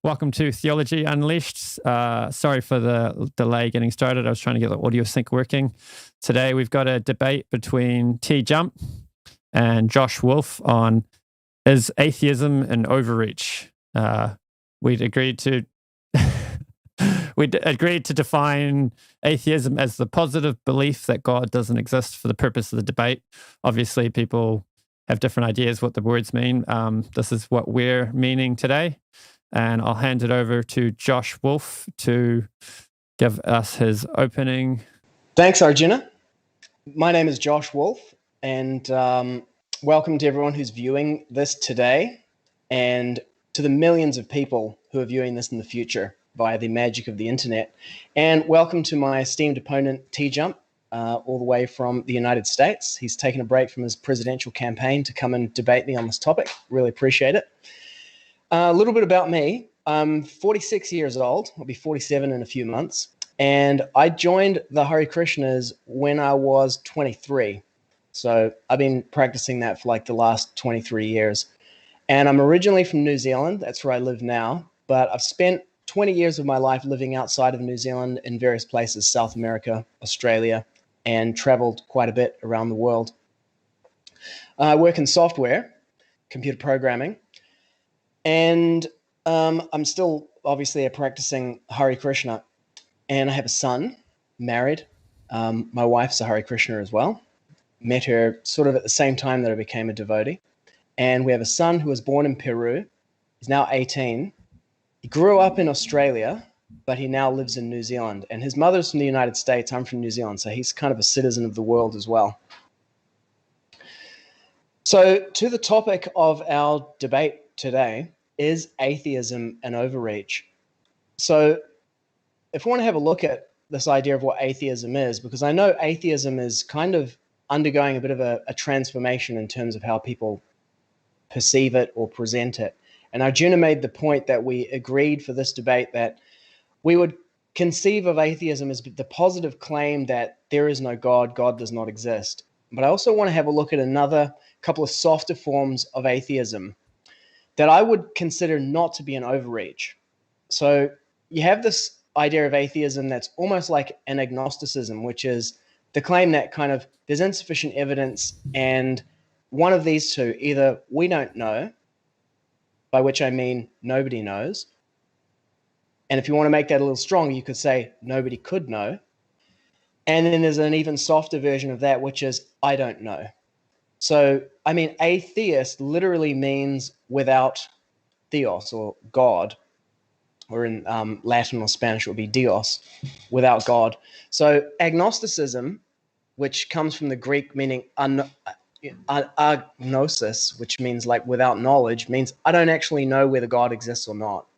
Welcome to Theology Unleashed. Sorry for the delay getting started. I was trying to get the audio sync working. Today we've got a debate between TJump and Josh Wulf on is atheism an overreach? We'd agreed to define atheism as the positive belief that God doesn't exist for the purpose of the debate. Obviously, people have different ideas what the words mean. This is what we're meaning today. And I'll hand it over to Josh Wulf to give us his opening. Thanks, Arjuna. My name is Josh Wulf, and welcome to everyone who's viewing this today, and to the millions of people who are viewing this in the future via the magic of the internet. And welcome to my esteemed opponent, TJump, all the way from the United States. He's taken a break from his presidential campaign to come and debate me on this topic. Really appreciate it. A little bit about me. I'm 46 years old. I'll be 47 in a few months. And I joined the Hare Krishnas when I was 23. So I've been practicing that for like the last 23 years. And I'm originally from New Zealand. That's where I live now. But I've spent 20 years of my life living outside of New Zealand in various places, South America, Australia, and traveled quite a bit around the world. I work in software, computer programming. And I'm still obviously a practicing Hare Krishna, and I have a son, married. My wife's a Hare Krishna as well. Met her sort of at the same time that I became a devotee. And we have a son who was born in Peru. He's now 18. He grew up in Australia, but he now lives in New Zealand. And his mother's from the United States. I'm from New Zealand, so he's kind of a citizen of the world as well. So to the topic of our debate today, is atheism an overreach? So if we want to have a look at this idea of what atheism is, because I know atheism is kind of undergoing a bit of a transformation in terms of how people perceive it or present it. And Arjuna made the point that we agreed for this debate that we would conceive of atheism as the positive claim that there is no God, God does not exist. But I also want to have a look at another couple of softer forms of atheism that I would consider not to be an overreach. So you have this idea of atheism that's almost like an agnosticism, which is the claim that kind of there's insufficient evidence, and one of these two, either we don't know, by which I mean nobody knows, and if you want to make that a little stronger, you could say nobody could know, and then there's an even softer version of that, which is I don't know. So, I mean, atheist literally means without theos or God, or in Latin or Spanish it would be Dios, without God. So agnosticism, which comes from the Greek meaning agnosis, which means like without knowledge, means I don't actually know whether God exists or not.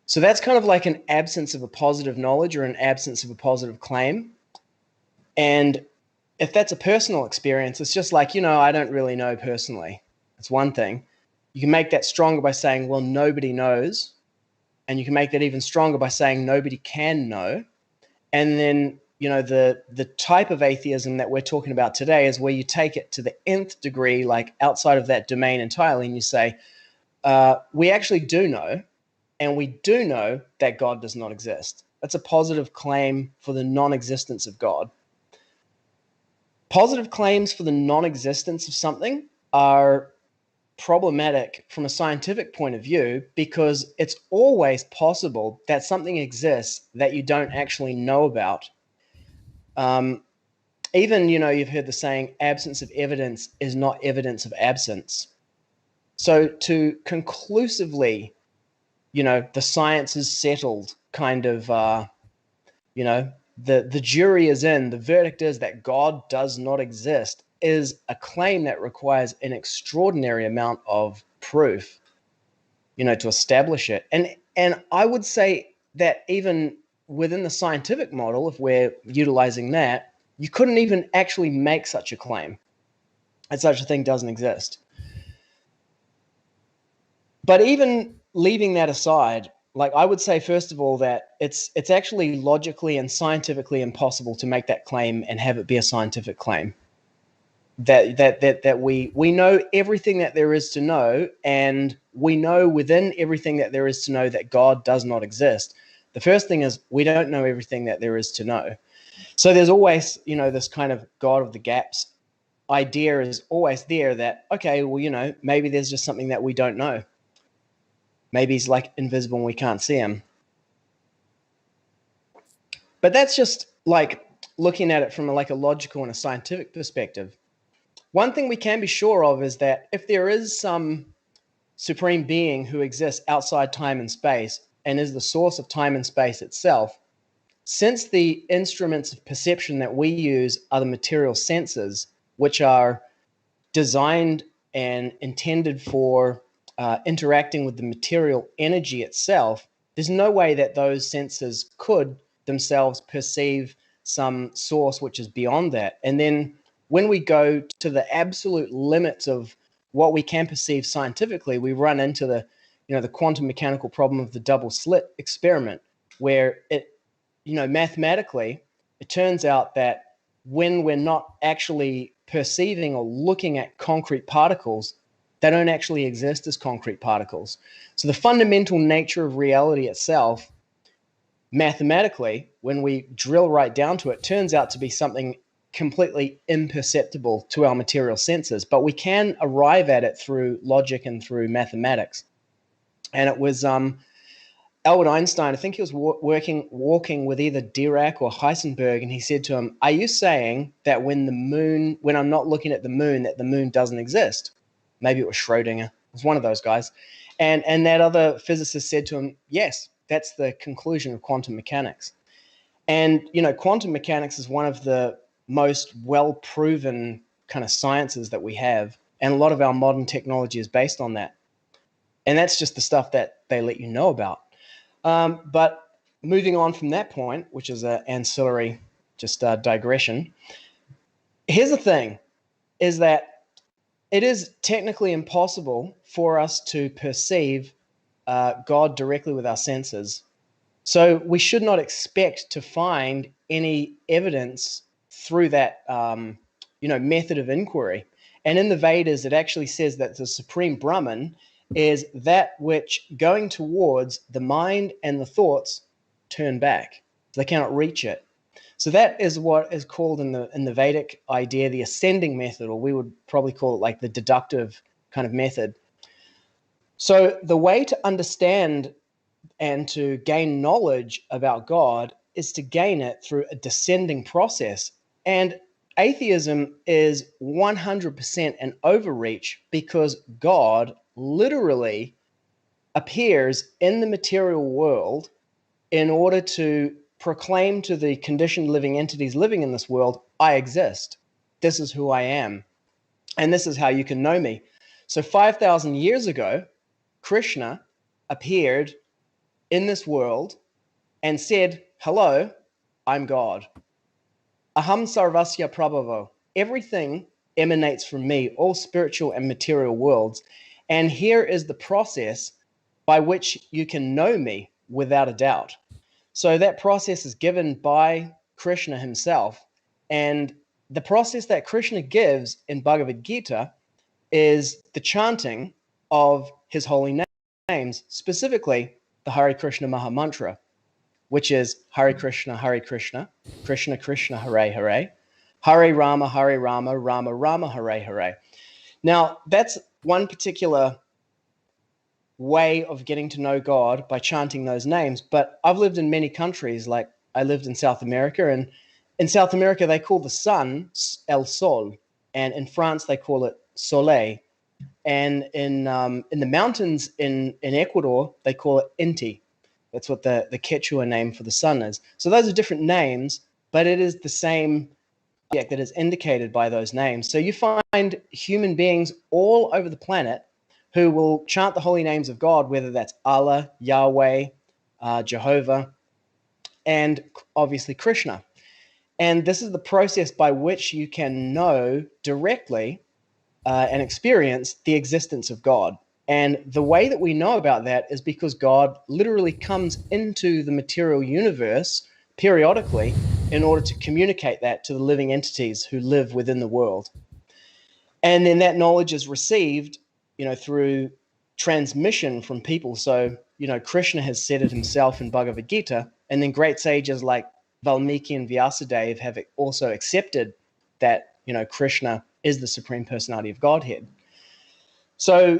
So that's kind of like an absence of a positive knowledge or an absence of a positive claim. And if that's a personal experience, it's just like, I don't really know personally. It's one thing. You can make that stronger by saying, well, nobody knows. And you can make that even stronger by saying nobody can know. And then, the type of atheism that we're talking about today is where you take it to the nth degree, like outside of that domain entirely, and you say, we actually do know, and we do know that God does not exist. That's a positive claim for the non-existence of God. Positive claims for the non-existence of something are problematic from a scientific point of view because it's always possible that something exists that you don't actually know about. Even, you've heard the saying, absence of evidence is not evidence of absence. So to conclusively, the science is settled kind of, the jury is in, the verdict is that God does not exist, is a claim that requires an extraordinary amount of proof, to establish it. And I would say that even within the scientific model, if we're utilizing that, you couldn't even actually make such a claim, and such a thing doesn't exist. But even leaving that aside, like I would say, first of all, that it's actually logically and scientifically impossible to make that claim and have it be a scientific claim. That we know everything that there is to know, and we know within everything that there is to know that God does not exist. The first thing is we don't know everything that there is to know. So there's always, this kind of God of the gaps idea is always there that, okay, well, maybe there's just something that we don't know. Maybe he's like invisible and we can't see him. But that's just like looking at it from a logical and a scientific perspective. One thing we can be sure of is that if there is some supreme being who exists outside time and space and is the source of time and space itself, since the instruments of perception that we use are the material senses, which are designed and intended for interacting with the material energy itself, there's no way that those senses could themselves perceive some source which is beyond that. And then when we go to the absolute limits of what we can perceive scientifically, we run into the quantum mechanical problem of the double slit experiment, where mathematically, it turns out that when we're not actually perceiving or looking at concrete particles, they don't actually exist as concrete particles. So the fundamental nature of reality itself, mathematically, when we drill right down to it, turns out to be something completely imperceptible to our material senses. But we can arrive at it through logic and through mathematics. And it was Albert Einstein, I think he was walking with either Dirac or Heisenberg, and he said to him, "Are you saying that when I'm not looking at the moon, that the moon doesn't exist?" Maybe it was Schrodinger. It was one of those guys. And that other physicist said to him, "Yes, that's the conclusion of quantum mechanics." And, quantum mechanics is one of the most well-proven kind of sciences that we have. And a lot of our modern technology is based on that. And that's just the stuff that they let you know about. But moving on from that point, which is an ancillary digression, here's the thing, is that it is technically impossible for us to perceive God directly with our senses. So we should not expect to find any evidence through that, method of inquiry. And in the Vedas, it actually says that the Supreme Brahman is that which, going towards the mind and the thoughts, turn back. They cannot reach it. So that is what is called in the Vedic idea the ascending method, or we would probably call it like the deductive kind of method. So the way to understand and to gain knowledge about God is to gain it through a descending process. And atheism is 100% an overreach, because God literally appears in the material world in order to proclaim to the conditioned living entities living in this world, "I exist. This is who I am. And this is how you can know me." So 5,000 years ago, Krishna appeared in this world and said, "Hello, I'm God. Aham sarvasya prabhavo." Everything emanates from me, all spiritual and material worlds. And here is the process by which you can know me without a doubt. So that process is given by Krishna himself. And the process that Krishna gives in Bhagavad Gita is the chanting of his holy names, specifically the Hare Krishna Maha Mantra, which is Hare Krishna, Krishna Krishna, Hare Hare, Hare Rama, Rama Rama, Hare Hare. Now, that's one particular way of getting to know God, by chanting those names. But I've lived in many countries. Like, I lived in South America, and in South America they call the sun El Sol, and in France they call it Soleil, and in the mountains in Ecuador they call it Inti. That's what the Quechua name for the sun is. So those are different names, but it is the same object that is indicated by those names. So you find human beings all over the planet who will chant the holy names of God, whether that's Allah, Yahweh, Jehovah, and obviously Krishna. And this is the process by which you can know directly and experience the existence of God. And the way that we know about that is because God literally comes into the material universe periodically in order to communicate that to the living entities who live within the world. And then that knowledge is received, through transmission from people. So, Krishna has said it himself in Bhagavad Gita, and then great sages like Valmiki and Vyasadeva have also accepted that, Krishna is the Supreme Personality of Godhead. So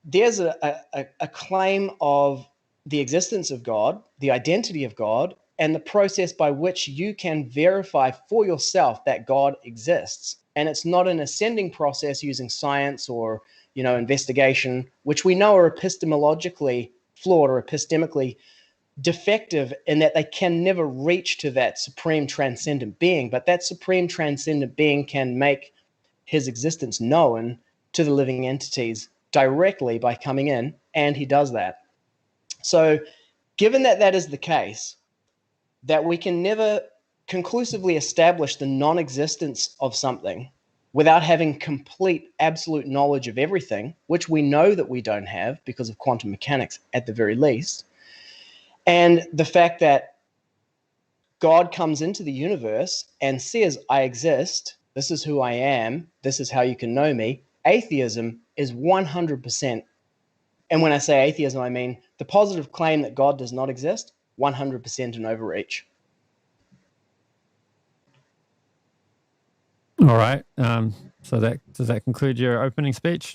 there's a claim of the existence of God, the identity of God, and the process by which you can verify for yourself that God exists. And it's not an ascending process using science or, investigation, which we know are epistemologically flawed or epistemically defective in that they can never reach to that supreme transcendent being. But that supreme transcendent being can make his existence known to the living entities directly by coming in, and he does that. So given that that is the case, that we can never conclusively establish the non-existence of something without having complete, absolute knowledge of everything, which we know that we don't have because of quantum mechanics at the very least, and the fact that God comes into the universe and says, I exist, this is who I am, this is how you can know me, atheism is 100%. And when I say atheism, I mean the positive claim that God does not exist, 100% an overreach. All right. So does that conclude your opening speech?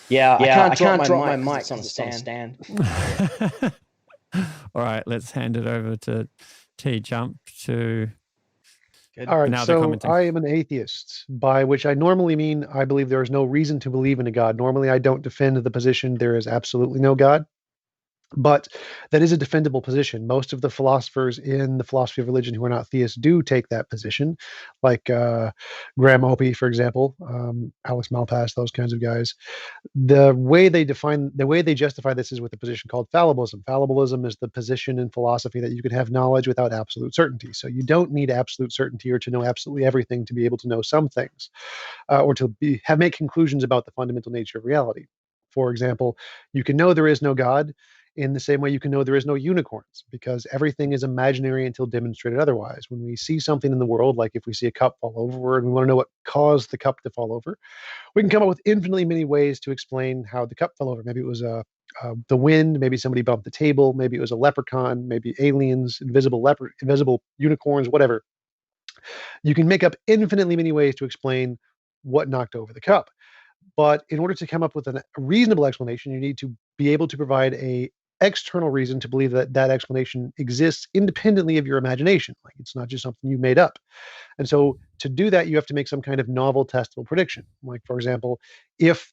Yeah, I can't drop my mic because it's on a stand. All right, let's hand it over to TJump to. Good. All right, so I am an atheist, by which I normally mean I believe there is no reason to believe in a God. Normally, I don't defend the position there is absolutely no God. But that is a defendable position. Most of the philosophers in the philosophy of religion who are not theists do take that position, like Graham Opie, for example, Alex Malpass, those kinds of guys. The way they justify this is with a position called fallibilism. Fallibilism is the position in philosophy that you can have knowledge without absolute certainty. So you don't need absolute certainty or to know absolutely everything to be able to know some things, or to make conclusions about the fundamental nature of reality. For example, you can know there is no God in the same way you can know there is no unicorns, because everything is imaginary until demonstrated otherwise. When we see something in the world, like if we see a cup fall over and we want to know what caused the cup to fall over, we can come up with infinitely many ways to explain how the cup fell over. Maybe it was the wind, maybe somebody bumped the table, maybe it was a leprechaun, maybe aliens, invisible unicorns, whatever. You can make up infinitely many ways to explain what knocked over the cup. But in order to come up with a reasonable explanation, you need to be able to provide a external reason to believe that that explanation exists independently of your imagination. Like, it's not just something you made up. And so to do that, you have to make some kind of novel testable prediction. Like, for example, if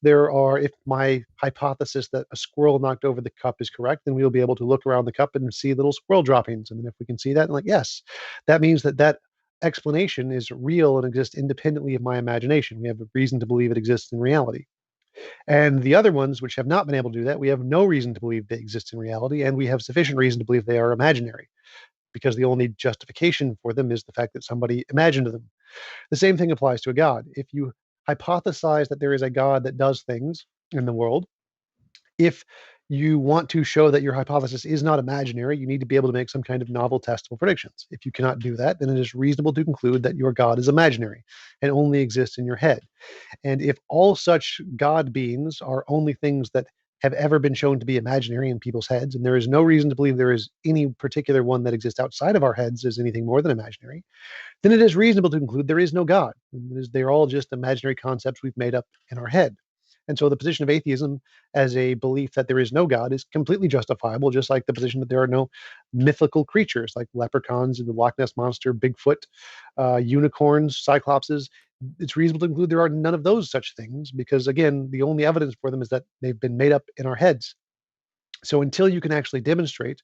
my hypothesis that a squirrel knocked over the cup is correct, then we'll be able to look around the cup and see little squirrel droppings. And then if we can see that, like, yes, that means that explanation is real and exists independently of my imagination. We have a reason to believe it exists in reality. And the other ones, which have not been able to do that, we have no reason to believe they exist in reality, and we have sufficient reason to believe they are imaginary, because the only justification for them is the fact that somebody imagined them. The same thing applies to a God. If you hypothesize that there is a God that does things in the world, if you want to show that your hypothesis is not imaginary, you need to be able to make some kind of novel testable predictions. If you cannot do that, then it is reasonable to conclude that your God is imaginary and only exists in your head. And if all such God beings are only things that have ever been shown to be imaginary in people's heads, and there is no reason to believe there is any particular one that exists outside of our heads as anything more than imaginary, then it is reasonable to conclude there is no God. They're all just imaginary concepts we've made up in our head. And so the position of atheism as a belief that there is no God is completely justifiable, just like the position that there are no mythical creatures like leprechauns and the Loch Ness Monster, Bigfoot, unicorns, cyclopses. It's reasonable to conclude there are none of those such things because, again, the only evidence for them is that they've been made up in our heads. So until you can actually demonstrate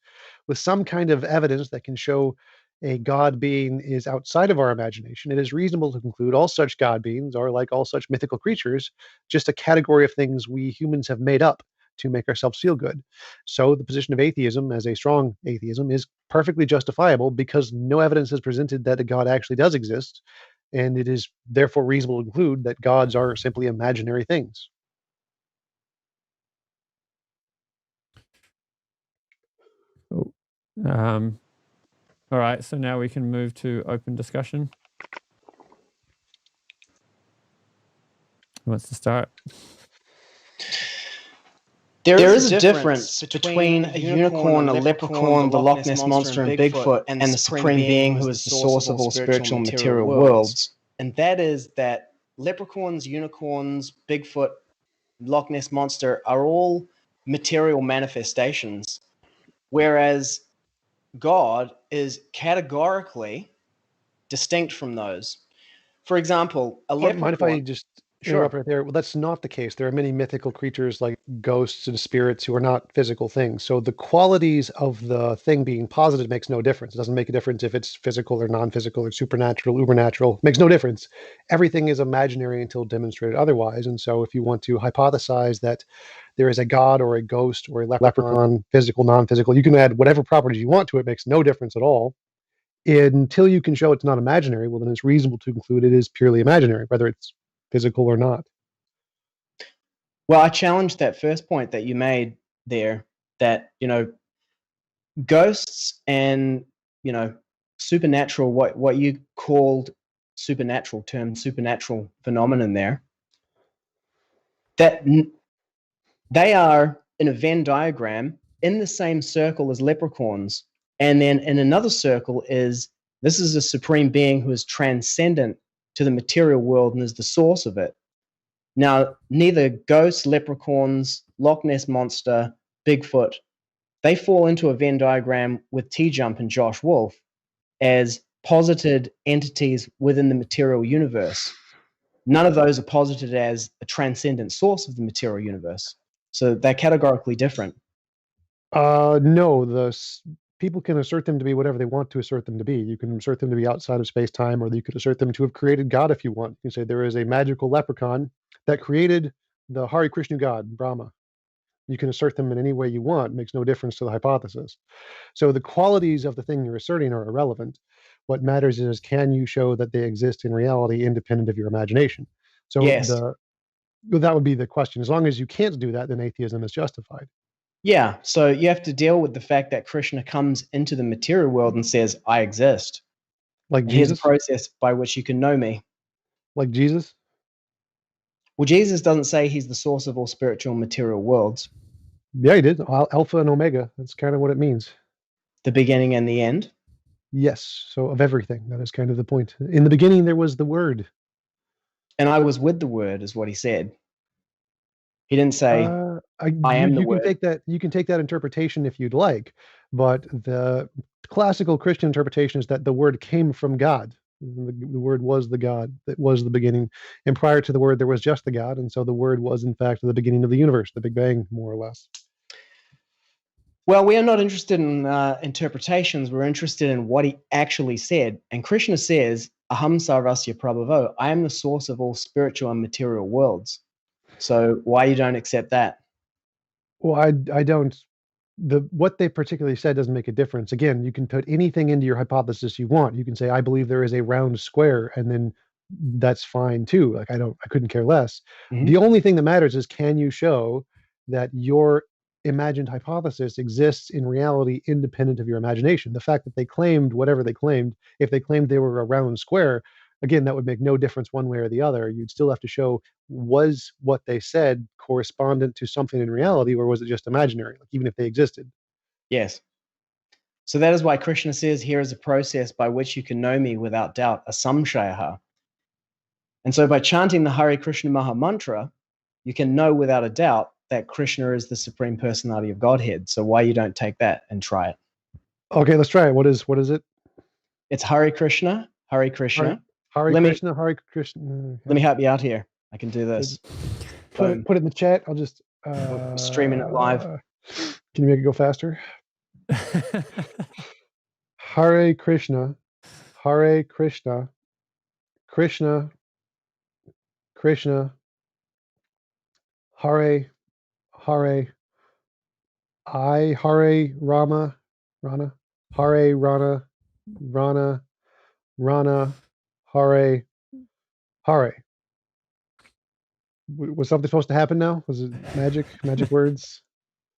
with some kind of evidence that can show a God being is outside of our imagination, it is reasonable to conclude all such God beings are, like all such mythical creatures, just a category of things we humans have made up to make ourselves feel good. So the position of atheism, as a strong atheism, is perfectly justifiable because no evidence is presented that a God actually does exist, and it is therefore reasonable to conclude that gods are simply imaginary things. Cool. All right, so now we can move to open discussion. Who wants to start? There is a difference between a unicorn, a leprechaun, the Loch Ness Monster, and Bigfoot, and the Supreme Being who is the source of all spiritual and material worlds. And that is that leprechauns, unicorns, Bigfoot, Loch Ness Monster are all material manifestations, whereas God is categorically distinct from those. For example, a leprechaun... Mind if I just interrupt right there? Well, that's not the case. There are many mythical creatures like ghosts and spirits who are not physical things. So the qualities of the thing being positive makes no difference. It doesn't make a difference if it's physical or non-physical or supernatural, ubernatural. It makes no difference. Everything is imaginary until demonstrated otherwise. And so if you want to hypothesize that there is a god or a ghost or a leprechaun, physical, non-physical, you can add whatever properties you want to it. It makes no difference at all. Until you can show it's not imaginary, well, then it's reasonable to conclude it is purely imaginary, whether it's physical or not. Well, I challenge that first point that you made there, that, ghosts and, supernatural, what you called supernatural phenomenon there, that they are in a Venn diagram in the same circle as leprechauns. And then in another circle this is a supreme being who is transcendent to the material world and is the source of it. Now, neither ghosts, leprechauns, Loch Ness Monster, Bigfoot, they fall into a Venn diagram with TJump and Josh Wulf as posited entities within the material universe. None of those are posited as a transcendent source of the material universe. So they're categorically different. No, people can assert them to be whatever they want to assert them to be. You can assert them to be outside of space-time, or you could assert them to have created God if you want. You can say there is a magical leprechaun that created the Hare Krishna god, Brahma. You can assert them in any way you want. It makes no difference to the hypothesis. So the qualities of the thing you're asserting are irrelevant. What matters is, can you show that they exist in reality independent of your imagination? So yes. That would be the question. As long as you can't do that, then atheism is justified. Yeah, so you have to deal with the fact that Krishna comes into the material world and says, I exist. Like and Jesus? Here's a process by which you can know me. Like Jesus? Well, Jesus doesn't say he's the source of all spiritual and material worlds. Yeah, he did. Alpha and Omega. That's kind of what it means. The beginning and the end? Yes, so of everything. That is kind of the point. In the beginning, there was the Word. And I was with the Word, is what he said. He didn't say, I am the Word. You can take that interpretation if you'd like, but the classical Christian interpretation is that the Word came from God. The Word was the God that was the beginning. And prior to the Word, there was just the God. And so the Word was, in fact, the beginning of the universe, the Big Bang, more or less. Well, we are not interested in interpretations. We're interested in what he actually said. And Krishna says, Aham sarvasya prabhavo, I am the source of all spiritual and material worlds. So why you don't accept that? Well, I don't. What they particularly said doesn't make a difference. Again, you can put anything into your hypothesis you want. You can say, I believe there is a round square, and then that's fine too. Like I couldn't care less. Mm-hmm. The only thing that matters is, can you show that your imagined hypothesis exists in reality independent of your imagination? The fact that they claimed whatever they claimed, if they claimed they were a round square, again, that would make no difference one way or the other. You'd still have to show, was what they said correspondent to something in reality, or was it just imaginary, like even if they existed? Yes. So that is why Krishna says, here is a process by which you can know me without doubt, asamshayaha. And so by chanting the Hare Krishna Maha Mantra, you can know without a doubt that Krishna is the Supreme Personality of Godhead. So why you don't take that and try it? Okay, let's try it. What is it? It's Hare Krishna, Hare Krishna. Hare Krishna, Hare Krishna. Okay. Let me help you out here. I can do this. Put it in the chat. I'll just streaming it live. Can you make it go faster? Hare Krishna, Hare Krishna, Krishna, Krishna, Hare, Hare, Hare Rama, Rana, Hare Rana, Rana, Rana, Hare, Hare. Was something supposed to happen now? Was it magic words?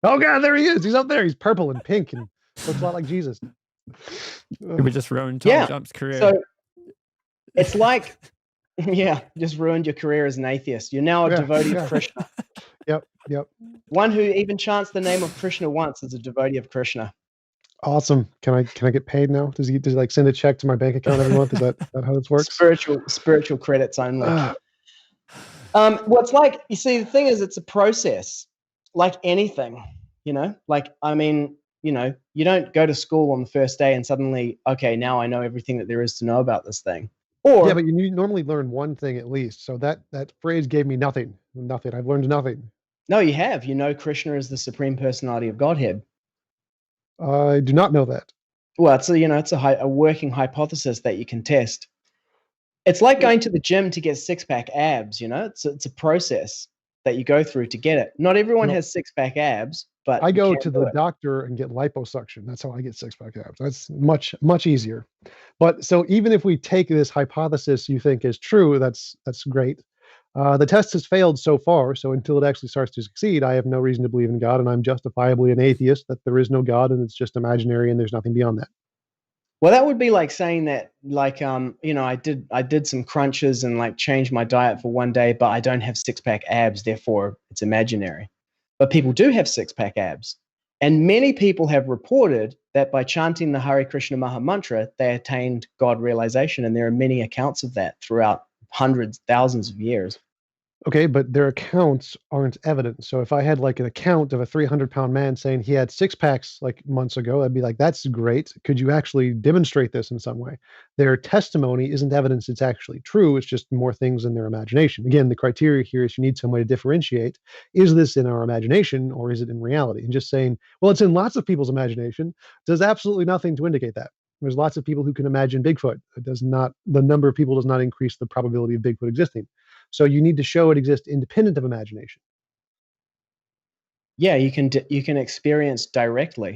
Oh God, there he is. He's up there. He's purple and pink and looks a lot like Jesus. We just ruined TJump's career. So it's like, just ruined your career as an atheist. You're now a devotee of Krishna. Yep. One who even chants the name of Krishna once is a devotee of Krishna. Awesome. Can I get paid now? Does he like send a check to my bank account every month? Is that how this works? Spiritual credits only. Well, it's like, you see, the thing is, it's a process, like anything, like, I mean, you don't go to school on the first day and suddenly, okay, now I know everything that there is to know about this thing. Yeah, but you normally learn one thing at least. So that phrase gave me nothing. I've learned nothing. No, you have. Krishna is the Supreme Personality of Godhead. I do not know that. Well, it's a working hypothesis that you can test. It's like going to the gym to get six-pack abs, It's a process that you go through to get it. Not everyone has six-pack abs, but I go to the doctor and get liposuction. That's how I get six-pack abs. That's much, much easier. But so even if we take this hypothesis you think is true, that's great. The test has failed so far, so until it actually starts to succeed, I have no reason to believe in God, and I'm justifiably an atheist, that there is no God and it's just imaginary and there's nothing beyond that. Well, that would be like saying that, like, I did some crunches and like changed my diet for one day, but I don't have six-pack abs, therefore it's imaginary. But people do have six-pack abs. And many people have reported that by chanting the Hare Krishna Maha Mantra, they attained God realization. And there are many accounts of that throughout hundreds, thousands of years. Okay, but their accounts aren't evidence. So if I had like an account of a 300-pound man saying he had six packs like months ago, I'd be like, that's great. Could you actually demonstrate this in some way? Their testimony isn't evidence it's actually true. It's just more things in their imagination. Again, the criteria here is you need some way to differentiate. Is this in our imagination or is it in reality? And just saying, well, it's in lots of people's imagination does absolutely nothing to indicate that. There's lots of people who can imagine Bigfoot. The number of people does not increase the probability of Bigfoot existing. So you need to show it exists independent of imagination. Yeah, you can experience direct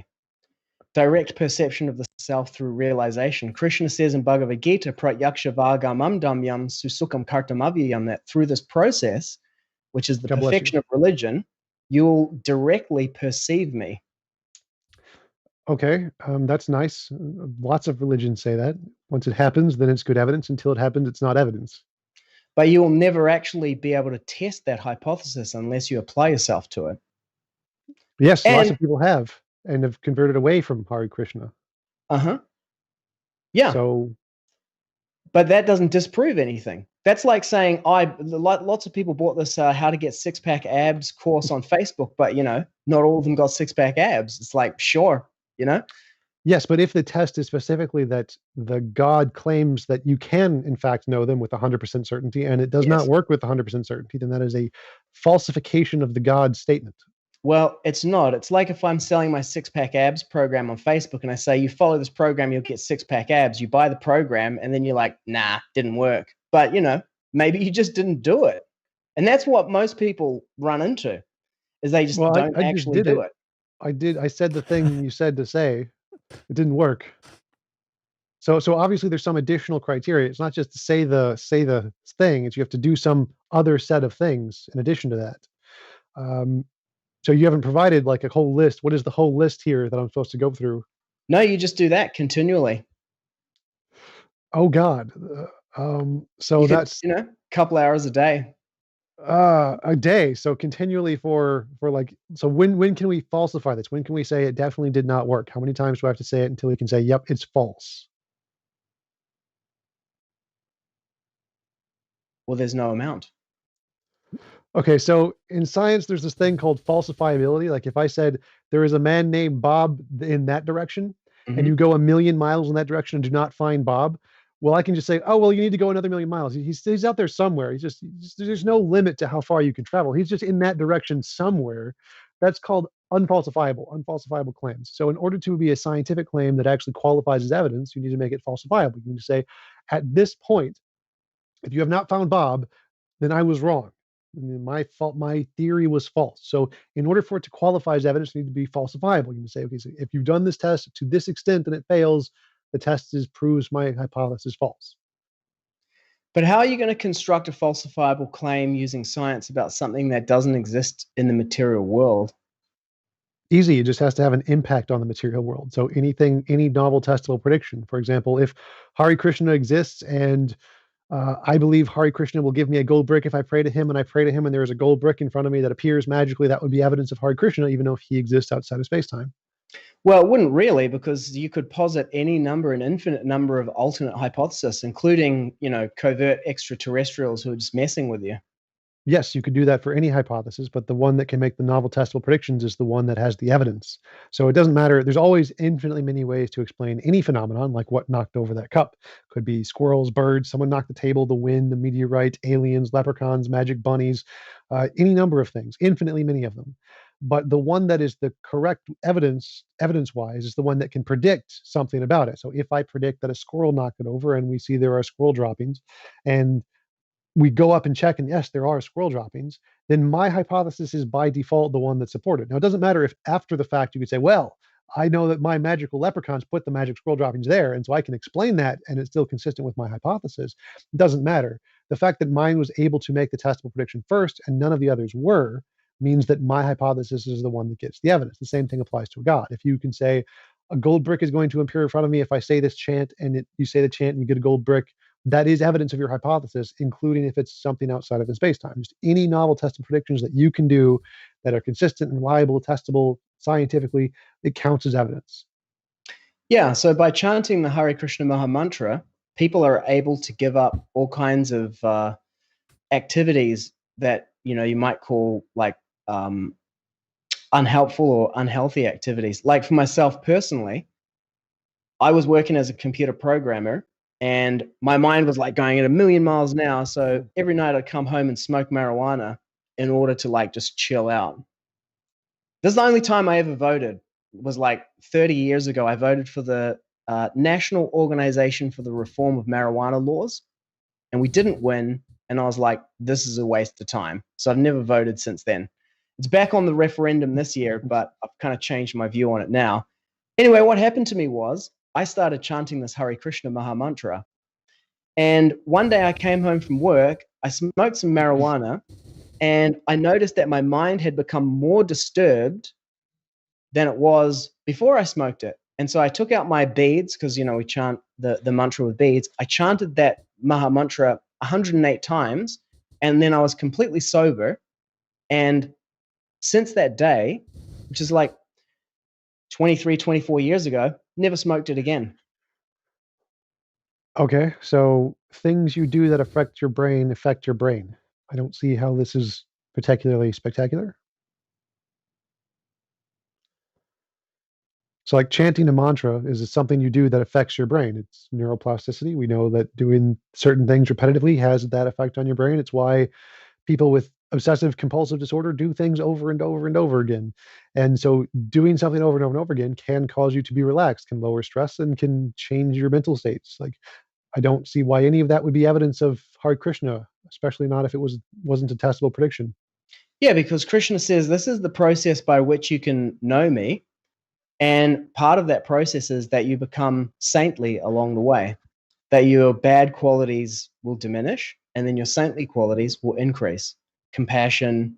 perception of the self through realization. Krishna says in Bhagavad Gita, Pratyaksha Vargamam Damyam Susukam Kartamavyam, that through this process, which is the perfection of religion, you'll directly perceive me. Okay, that's nice. Lots of religions say that. Once it happens, then it's good evidence. Until it happens, it's not evidence. But you will never actually be able to test that hypothesis unless you apply yourself to it. Yes, lots of people have and have converted away from Hare Krishna. Yeah. So, but that doesn't disprove anything. That's like saying lots of people bought this how to get six-pack abs course on Facebook, but not all of them got six-pack abs. It's like, sure, Yes, but if the test is specifically that the God claims that you can, in fact, know them with 100% certainty, and it does not work with 100% certainty, then that is a falsification of the God statement. Well, it's not. It's like if I'm selling my six-pack abs program on Facebook and I say, you follow this program, you'll get six-pack abs. You buy the program, and then you're like, nah, didn't work. But, maybe you just didn't do it. And that's what most people run into, is they just don't actually do it. I said the thing you said to say. It didn't work. So obviously there's some additional criteria. It's not just to say the thing. It's you have to do some other set of things in addition to that. So you haven't provided like a whole list. What is the whole list here that I'm supposed to go through? No, you just do that continually. Oh God. So that's a couple hours a day. A day. So continually for like, so when can we falsify this? When can we say it definitely did not work? How many times do I have to say it until we can say, yep, it's false? Well, there's no amount. Okay, so in science, there's this thing called falsifiability. Like if I said there is a man named Bob in that direction, and you go 1,000,000 miles in that direction and do not find Bob, well, I can just say, oh, well, you need to go another 1,000,000 miles. He's out there somewhere. He's just there's no limit to how far you can travel. He's just in that direction somewhere. That's called unfalsifiable claims. So in order to be a scientific claim that actually qualifies as evidence, you need to make it falsifiable. You need to say, at this point, if you have not found Bob, then I was wrong. My fault. My theory was false. So in order for it to qualify as evidence, it needs to be falsifiable. You can say, okay, so if you've done this test to this extent and it fails, the test proves my hypothesis false. But how are you going to construct a falsifiable claim using science about something that doesn't exist in the material world? Easy. It just has to have an impact on the material world. So any novel testable prediction, for example, if Hare Krishna exists and I believe Hare Krishna will give me a gold brick if I pray to him, and I pray to him, and there is a gold brick in front of me that appears magically. That would be evidence of Hare Krishna, even though he exists outside of space-time. Well, it wouldn't really, because you could posit any number, an infinite number of alternate hypotheses, including, covert extraterrestrials who are just messing with you. Yes, you could do that for any hypothesis, but the one that can make the novel testable predictions is the one that has the evidence. So it doesn't matter. There's always infinitely many ways to explain any phenomenon, like what knocked over that cup. Could be squirrels, birds, someone knocked the table, the wind, the meteorite, aliens, leprechauns, magic bunnies, any number of things, infinitely many of them. But the one that is the correct evidence-wise, is the one that can predict something about it. So if I predict that a squirrel knocked it over and we see there are squirrel droppings, and we go up and check, and yes, there are squirrel droppings, then my hypothesis is by default the one that's supported. Now, it doesn't matter if after the fact you could say, well, I know that my magical leprechauns put the magic squirrel droppings there, and so I can explain that, and it's still consistent with my hypothesis. It doesn't matter. The fact that mine was able to make the testable prediction first and none of the others were means that my hypothesis is the one that gets the evidence. The same thing applies to a god. If you can say a gold brick is going to appear in front of me if I say this chant, and you say the chant and you get a gold brick, that is evidence of your hypothesis, including if it's something outside of the space-time. Just any novel testable predictions that you can do that are consistent and reliable, testable scientifically, it counts as evidence. Yeah, so by chanting the Hare Krishna Maha Mantra, people are able to give up all kinds of activities that you might call like unhelpful or unhealthy activities. Like for myself personally, I was working as a computer programmer, and my mind was like going at 1,000,000 miles an hour. So every night I'd come home and smoke marijuana in order to like just chill out. This is the only time I ever voted. It was like 30 years ago. I voted for the National Organization for the Reform of Marijuana Laws, and we didn't win. And I was like, this is a waste of time. So I've never voted since then. It's back on the referendum this year, but I've kind of changed my view on it now. Anyway, what happened to me was I started chanting this Hare Krishna Maha Mantra. And one day I came home from work, I smoked some marijuana, and I noticed that my mind had become more disturbed than it was before I smoked it. And so I took out my beads, because, we chant the mantra with beads. I chanted that Maha Mantra 108 times, and then I was completely sober. And since that day, which is like 23, 24 years ago, never smoked it again. Okay, so things you do that affect your brain affect your brain. I don't see how this is particularly spectacular. So like chanting a mantra is something you do that affects your brain. It's neuroplasticity. We know that doing certain things repetitively has that effect on your brain. It's why people with obsessive compulsive disorder do things over and over and over again. And so doing something over and over and over again can cause you to be relaxed, can lower stress, and can change your mental states. Like, I don't see why any of that would be evidence of Hare Krishna, especially not if it wasn't a testable prediction. Yeah, because Krishna says this is the process by which you can know me. And part of that process is that you become saintly along the way, that your bad qualities will diminish, and then your saintly qualities will increase. Compassion,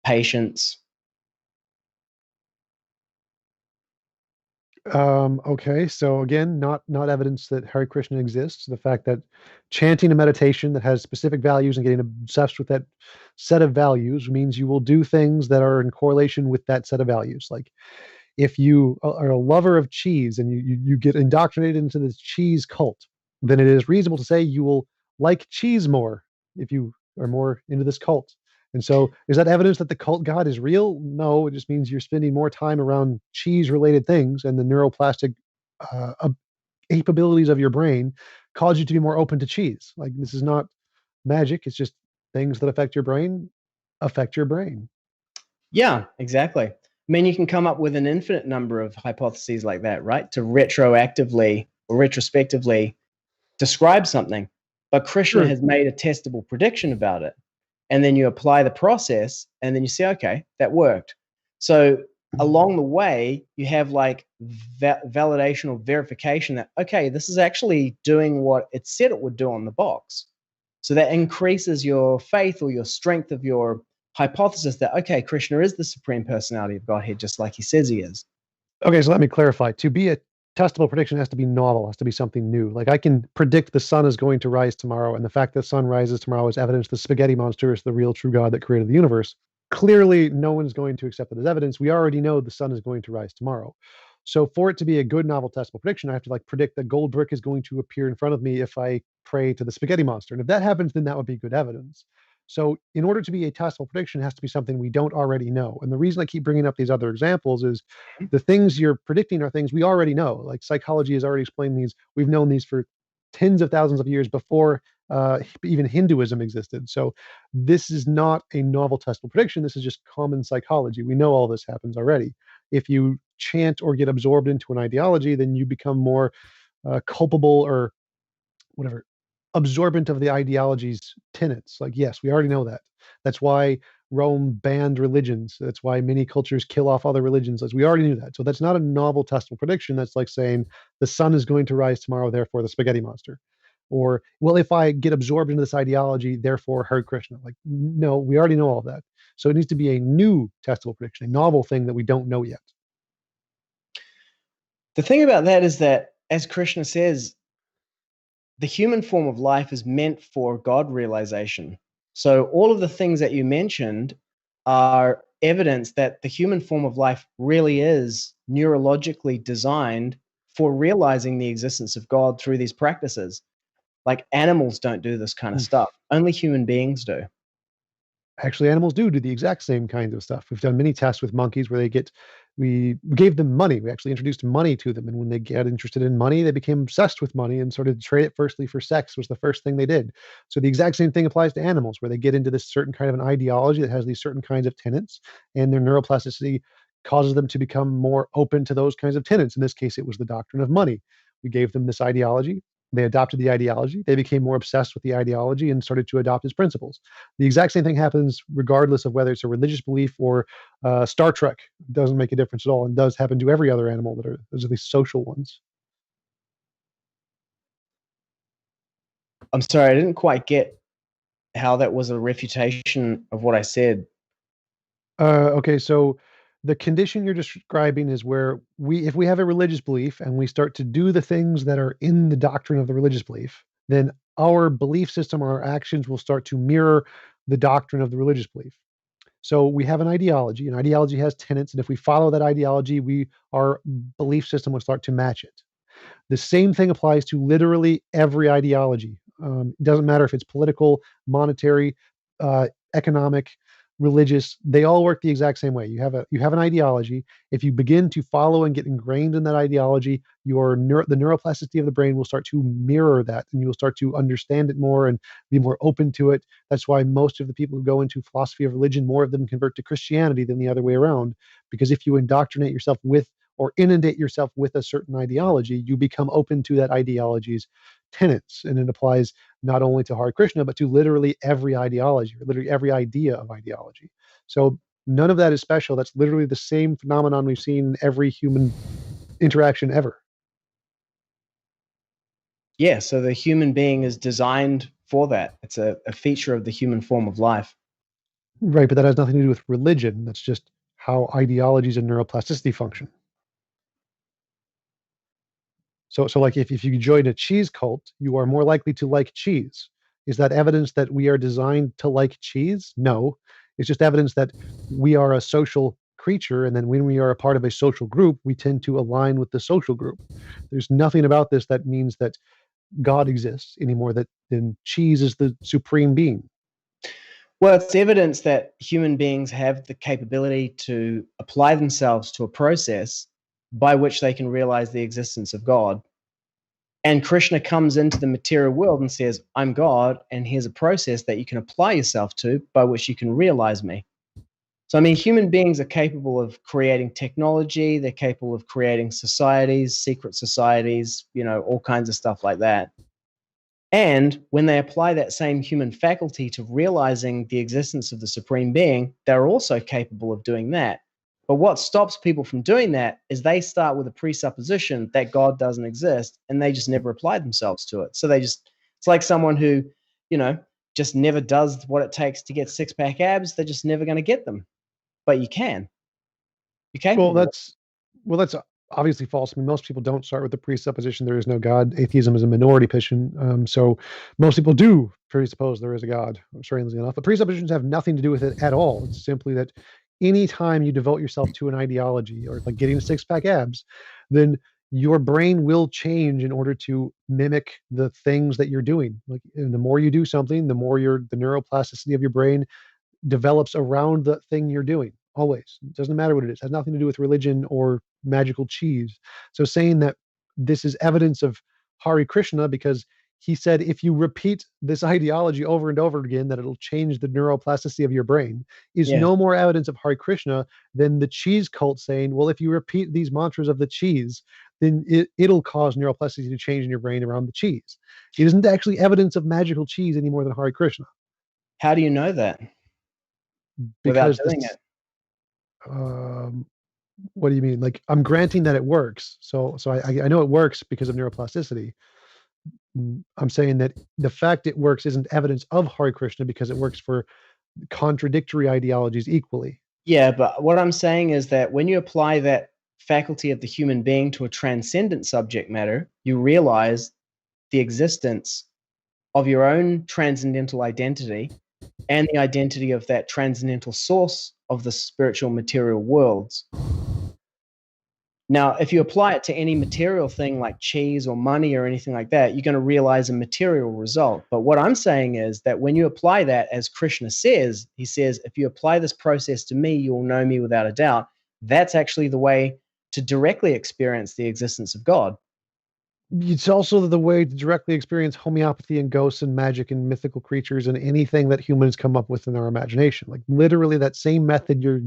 patience. Okay, so again, not evidence that Hare Krishna exists. The fact that chanting a meditation that has specific values and getting obsessed with that set of values means you will do things that are in correlation with that set of values. Like if you are a lover of cheese and you get indoctrinated into this cheese cult, then it is reasonable to say you will like cheese more if you are more into this cult. And so is that evidence that the cult god is real? No, it just means you're spending more time around cheese-related things, and the neuroplastic capabilities of your brain cause you to be more open to cheese. Like, this is not magic. It's just things that affect your brain affect your brain. Yeah, exactly. I mean, you can come up with an infinite number of hypotheses like that, right? To retroactively or retrospectively describe something. But Krishna has made a testable prediction about it. And then you apply the process, and then you say, okay, that worked. So along the way, you have like validation or verification that, okay, this is actually doing what it said it would do on the box. So that increases your faith or your strength of your hypothesis that, okay, Krishna is the supreme personality of Godhead, just like he says he is. Okay, so let me clarify. To be a testable prediction has to be novel, has to be something new. Like I can predict the sun is going to rise tomorrow, and the fact that the sun rises tomorrow is evidence the spaghetti monster is the real true God that created the universe. Clearly, no one's going to accept it as evidence. We already know the sun is going to rise tomorrow. So for it to be a good novel testable prediction, I have to like predict that gold brick is going to appear in front of me if I pray to the spaghetti monster. And if that happens, then that would be good evidence. So in order to be a testable prediction, it has to be something we don't already know. And the reason I keep bringing up these other examples is the things you're predicting are things we already know. Like psychology has already explained these. We've known these for tens of thousands of years before even Hinduism existed. So this is not a novel testable prediction. This is just common psychology. We know all this happens already. If you chant or get absorbed into an ideology, then you become more culpable or whatever, absorbent of the ideology's tenets. Like, yes, we already know that. That's why Rome banned religions. That's why many cultures kill off other religions. As we already knew that. So that's not a novel testable prediction. That's like saying the sun is going to rise tomorrow, therefore the spaghetti monster. Or, well, if I get absorbed into this ideology, therefore Hare Krishna. Like, no, we already know all of that. So it needs to be a new testable prediction, a novel thing that we don't know yet. The thing about that is that, as Krishna says, the human form of life is meant for God realization. So all of the things that you mentioned are evidence that the human form of life really is neurologically designed for realizing the existence of God through these practices. Like animals don't do this kind of stuff. Only human beings do. Actually, animals do the exact same kind of stuff. We've done many tests with monkeys where we gave them money. We actually introduced money to them. And when they get interested in money, they became obsessed with money and started to trade it firstly for sex was the first thing they did. So the exact same thing applies to animals where they get into this certain kind of an ideology that has these certain kinds of tenets, and their neuroplasticity causes them to become more open to those kinds of tenets. In this case, it was the doctrine of money. We gave them this ideology. They adopted the ideology. They became more obsessed with the ideology and started to adopt its principles. The exact same thing happens regardless of whether it's a religious belief or Star Trek. It doesn't make a difference at all, and does happen to every other animal those are these social ones. I'm sorry, I didn't quite get how that was a refutation of what I said. Okay, so the condition you're describing is where if we have a religious belief and we start to do the things that are in the doctrine of the religious belief, then our belief system or our actions will start to mirror the doctrine of the religious belief. So we have an ideology. An ideology has tenets, and if we follow that ideology, our belief system will start to match it. The same thing applies to literally every ideology. It doesn't matter if it's political, monetary, economic, religious, they all work the exact same way. You have an ideology. If you begin to follow and get ingrained in that ideology, the neuroplasticity of the brain will start to mirror that, and you will start to understand it more and be more open to it. That's why most of the people who go into philosophy of religion, more of them convert to Christianity than the other way around. Because if you indoctrinate yourself with or inundate yourself with a certain ideology, you become open to that ideology's tenets. And it applies not only to Hare Krishna, but to literally every ideology, or literally every idea of ideology. So none of that is special. That's literally the same phenomenon we've seen in every human interaction ever. Yeah, so the human being is designed for that. It's a feature of the human form of life. Right, but that has nothing to do with religion. That's just how ideologies and neuroplasticity function. So like if you join a cheese cult, you are more likely to like cheese. Is that evidence that we are designed to like cheese? No. It's just evidence that we are a social creature, and then when we are a part of a social group, we tend to align with the social group. There's nothing about this that means that God exists anymore, then cheese is the supreme being. Well, it's evidence that human beings have the capability to apply themselves to a process by which they can realize the existence of God. And Krishna comes into the material world and says, I'm God, and here's a process that you can apply yourself to by which you can realize me. So, I mean, human beings are capable of creating technology. They're capable of creating societies, secret societies, all kinds of stuff like that. And when they apply that same human faculty to realizing the existence of the Supreme Being, they're also capable of doing that. But what stops people from doing that is they start with a presupposition that God doesn't exist, and they just never apply themselves to it. So it's like someone who, just never does what it takes to get six-pack abs. They're just never going to get them. But you can. Okay. Well, that's obviously false. I mean, most people don't start with the presupposition there is no God. Atheism is a minority position. So most people do presuppose there is a God, strangely enough. But presuppositions have nothing to do with it at all. It's simply that anytime you devote yourself to an ideology, or like getting six-pack abs, then your brain will change in order to mimic the things that you're doing. Like, and the more you do something, the more the neuroplasticity of your brain develops around the thing you're doing. Always. It doesn't matter what it is. It has nothing to do with religion or magical cheese. So saying that this is evidence of Hare Krishna because he said if you repeat this ideology over and over again that it'll change the neuroplasticity of your brain is no more evidence of Hare Krishna than the cheese cult saying, well, if you repeat these mantras of the cheese, then it'll cause neuroplasticity to change in your brain around the cheese. It isn't actually evidence of magical cheese any more than Hare Krishna. How do you know that? Without doing it? What do you mean? Like, I'm granting that it works. So I know it works because of neuroplasticity. I'm saying that the fact it works isn't evidence of Hare Krishna because it works for contradictory ideologies equally. Yeah, but what I'm saying is that when you apply that faculty of the human being to a transcendent subject matter, you realize the existence of your own transcendental identity and the identity of that transcendental source of the spiritual material worlds. Now, if you apply it to any material thing like cheese or money or anything like that, you're going to realize a material result. But what I'm saying is that when you apply that, as Krishna says, he says, if you apply this process to me, you will know me without a doubt. That's actually the way to directly experience the existence of God. It's also the way to directly experience homeopathy and ghosts and magic and mythical creatures and anything that humans come up with in our imagination. Like, literally that same method you're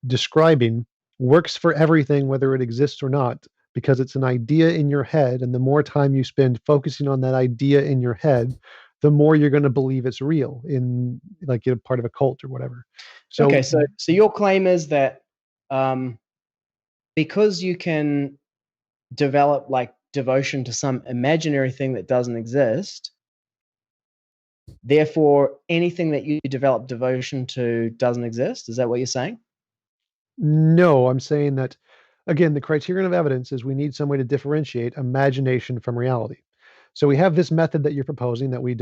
describing works for everything, whether it exists or not, because it's an idea in your head. And the more time you spend focusing on that idea in your head, the more you're going to believe it's real in, like, you're part of a cult or whatever. So, okay, so your claim is that because you can develop like devotion to some imaginary thing that doesn't exist, therefore anything that you develop devotion to doesn't exist? Is that what you're saying? No, I'm saying that, again, the criterion of evidence is we need some way to differentiate imagination from reality. So we have this method that you're proposing that we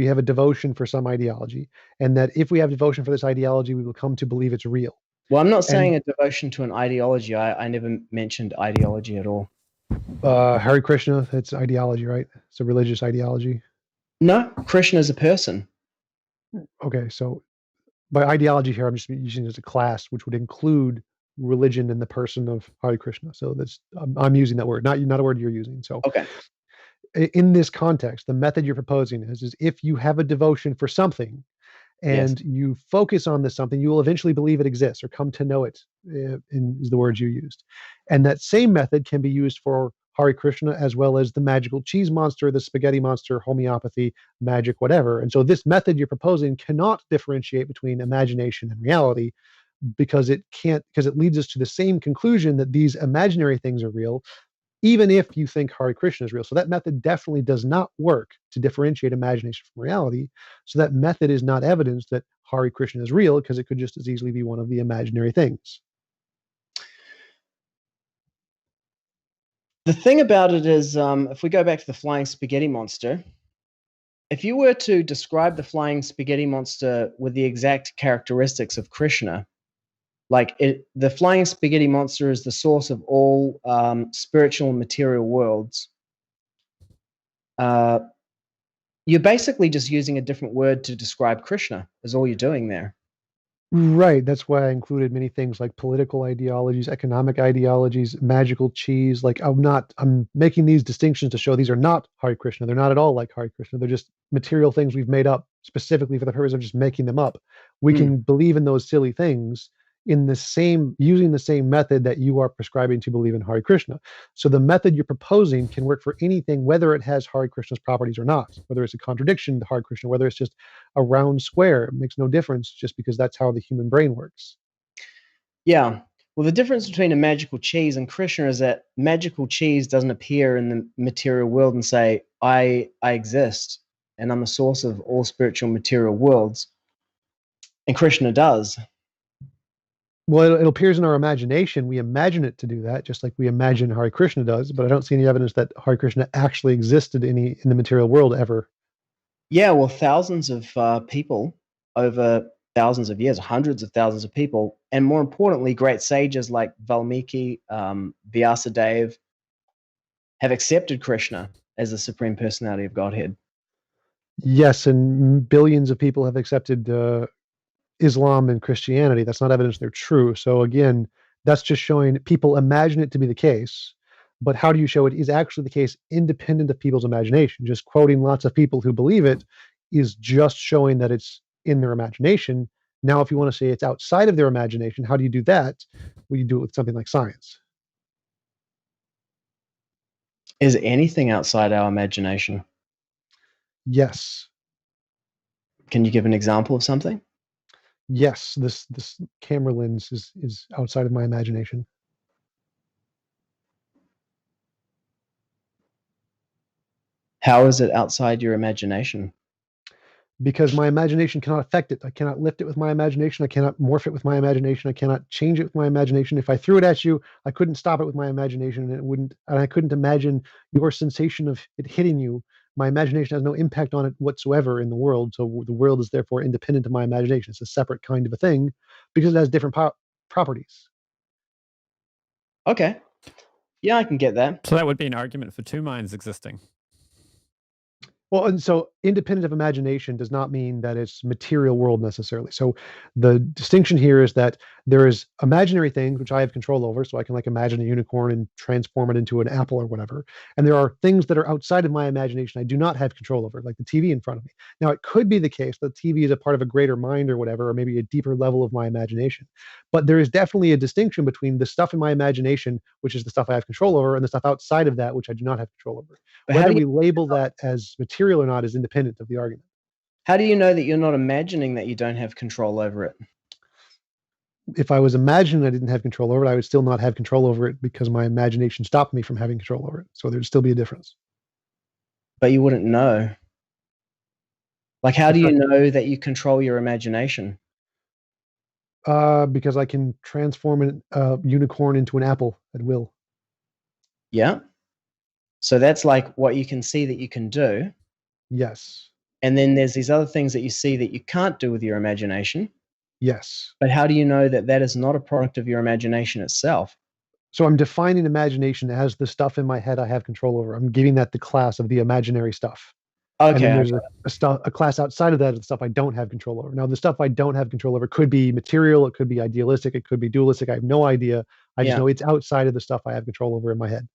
have a devotion for some ideology, and that if we have devotion for this ideology, we will come to believe it's real. Well, I'm not saying a devotion to an ideology. I never mentioned ideology at all. Hare Krishna, it's ideology, right? It's a religious ideology. No, Krishna is a person. Okay, so by ideology here, I'm just using it as a class, which would include religion in the person of Hare Krishna. So I'm using that word, not a word you're using. So okay. In this context, the method you're proposing is if you have a devotion for something and you focus on this something, you will eventually believe it exists or come to know it, is the words you used. And that same method can be used for Hare Krishna as well as the magical cheese monster, the spaghetti monster, homeopathy, magic, whatever. And so this method you're proposing cannot differentiate between imagination and reality because it leads us to the same conclusion that these imaginary things are real, even if you think Hare Krishna is real. So that method definitely does not work to differentiate imagination from reality. So that method is not evidence that Hare Krishna is real, because it could just as easily be one of the imaginary things. The thing about it is, if we go back to the flying spaghetti monster, if you were to describe the flying spaghetti monster with the exact characteristics of Krishna, like the flying spaghetti monster is the source of all spiritual and material worlds. You're basically just using a different word to describe Krishna, is all you're doing there. Right. That's why I included many things like political ideologies, economic ideologies, magical cheese. Like, I'm making these distinctions to show these are not Hare Krishna. They're not at all like Hare Krishna. They're just material things we've made up specifically for the purpose of just making them up. We can believe in those silly things using the same method that you are prescribing to believe in Hare Krishna. So the method you're proposing can work for anything, whether it has Hare Krishna's properties or not, whether it's a contradiction to Hare Krishna, whether it's just a round square. It makes no difference, just because that's how the human brain works. Yeah. Well, the difference between a magical cheese and Krishna is that magical cheese doesn't appear in the material world and say, I exist and I'm the source of all spiritual material worlds. And Krishna does. Well, it appears in our imagination. We imagine it to do that, just like we imagine Hare Krishna does. But I don't see any evidence that Hare Krishna actually existed in the material world ever. Yeah, well, thousands of people over thousands of years, hundreds of thousands of people, and more importantly, great sages like Valmiki, Vyasadeva, have accepted Krishna as the Supreme Personality of Godhead. Yes, and billions of people have accepted Islam and Christianity. That's not evidence they're true. So again, that's just showing people imagine it to be the case. But how do you show it is actually the case independent of people's imagination? Just quoting lots of people who believe it is just showing that it's in their imagination. Now, if you want to say it's outside of their imagination, how do you do that? Well, you do it with something like science. Is anything outside our imagination? Yes. Can you give an example of something? Yes, this camera lens is outside of my imagination. How is it outside your imagination? Because my imagination cannot affect it. I cannot lift it with my imagination. I cannot morph it with my imagination. I cannot change it with my imagination. If I threw it at you, I couldn't stop it with my imagination, and I couldn't imagine your sensation of it hitting you. My imagination has no impact on it whatsoever in the world. So the world is therefore independent of my imagination. It's a separate kind of a thing because it has different properties. Okay. Yeah, I can get that. So that would be an argument for two minds existing. Well, and so independent of imagination does not mean that it's material world necessarily. So the distinction here is that there is imaginary things which I have control over. So I can like imagine a unicorn and transform it into an apple or whatever. And there are things that are outside of my imagination I do not have control over, like the TV in front of me. Now, it could be the case that TV is a part of a greater mind or whatever, or maybe a deeper level of my imagination. But there is definitely a distinction between the stuff in my imagination, which is the stuff I have control over, and the stuff outside of that, which I do not have control over. But whether we label that as material or not is independent of the argument. How do you know that you're not imagining that you don't have control over it? If I was imagining I didn't have control over it, I would still not have control over it because my imagination stopped me from having control over it. So there'd still be a difference. But you wouldn't know. Like, how do you know that you control your imagination? Because I can transform a unicorn into an apple at will. Yeah. So that's like what you can see that you can do. Yes. And then there's these other things that you see that you can't do with your imagination. Yes. But how do you know that that is not a product of your imagination itself? So I'm defining imagination as the stuff in my head I have control over. I'm giving that the class of the imaginary stuff. Okay. And then there's a class outside of that of the stuff I don't have control over. Now, the stuff I don't have control over could be material, it could be idealistic, it could be dualistic. I have no idea. I just know it's outside of the stuff I have control over in my head.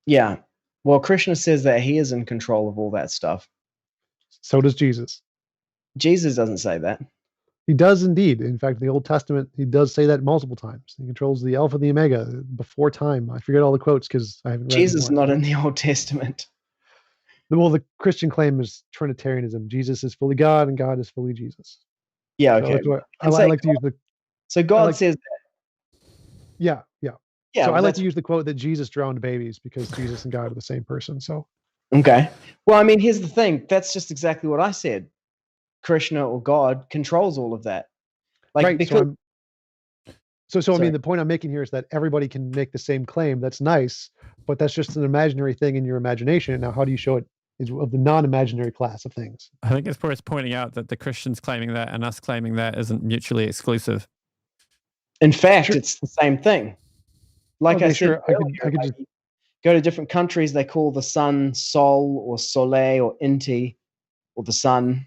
Yeah. Well, Krishna says that he is in control of all that stuff. So does Jesus. Jesus doesn't say that. He does indeed. In fact, the Old Testament, he does say that multiple times. He controls the Alpha, the Omega, before time. I forget all the quotes because I haven't read Jesus is not in the Old Testament. Well, the Christian claim is Trinitarianism. Jesus is fully God and God is fully Jesus. Yeah, okay. So I like to use the... So God says that. Yeah. Yeah, so I like to use the quote that Jesus drowned babies because Jesus and God are the same person. So, okay. Well, I mean, here's the thing. That's just exactly what I said. Krishna or God controls all of that. Like, right. Because, so I mean, the point I'm making here is that everybody can make the same claim. That's nice, but that's just an imaginary thing in your imagination. Now, how do you show it is of the non-imaginary class of things? I think it's worth pointing out that the Christians claiming that and us claiming that isn't mutually exclusive. In fact, it's the same thing. Like I said, I could just go to different countries. They call the sun Sol or Soleil or Inti or the sun.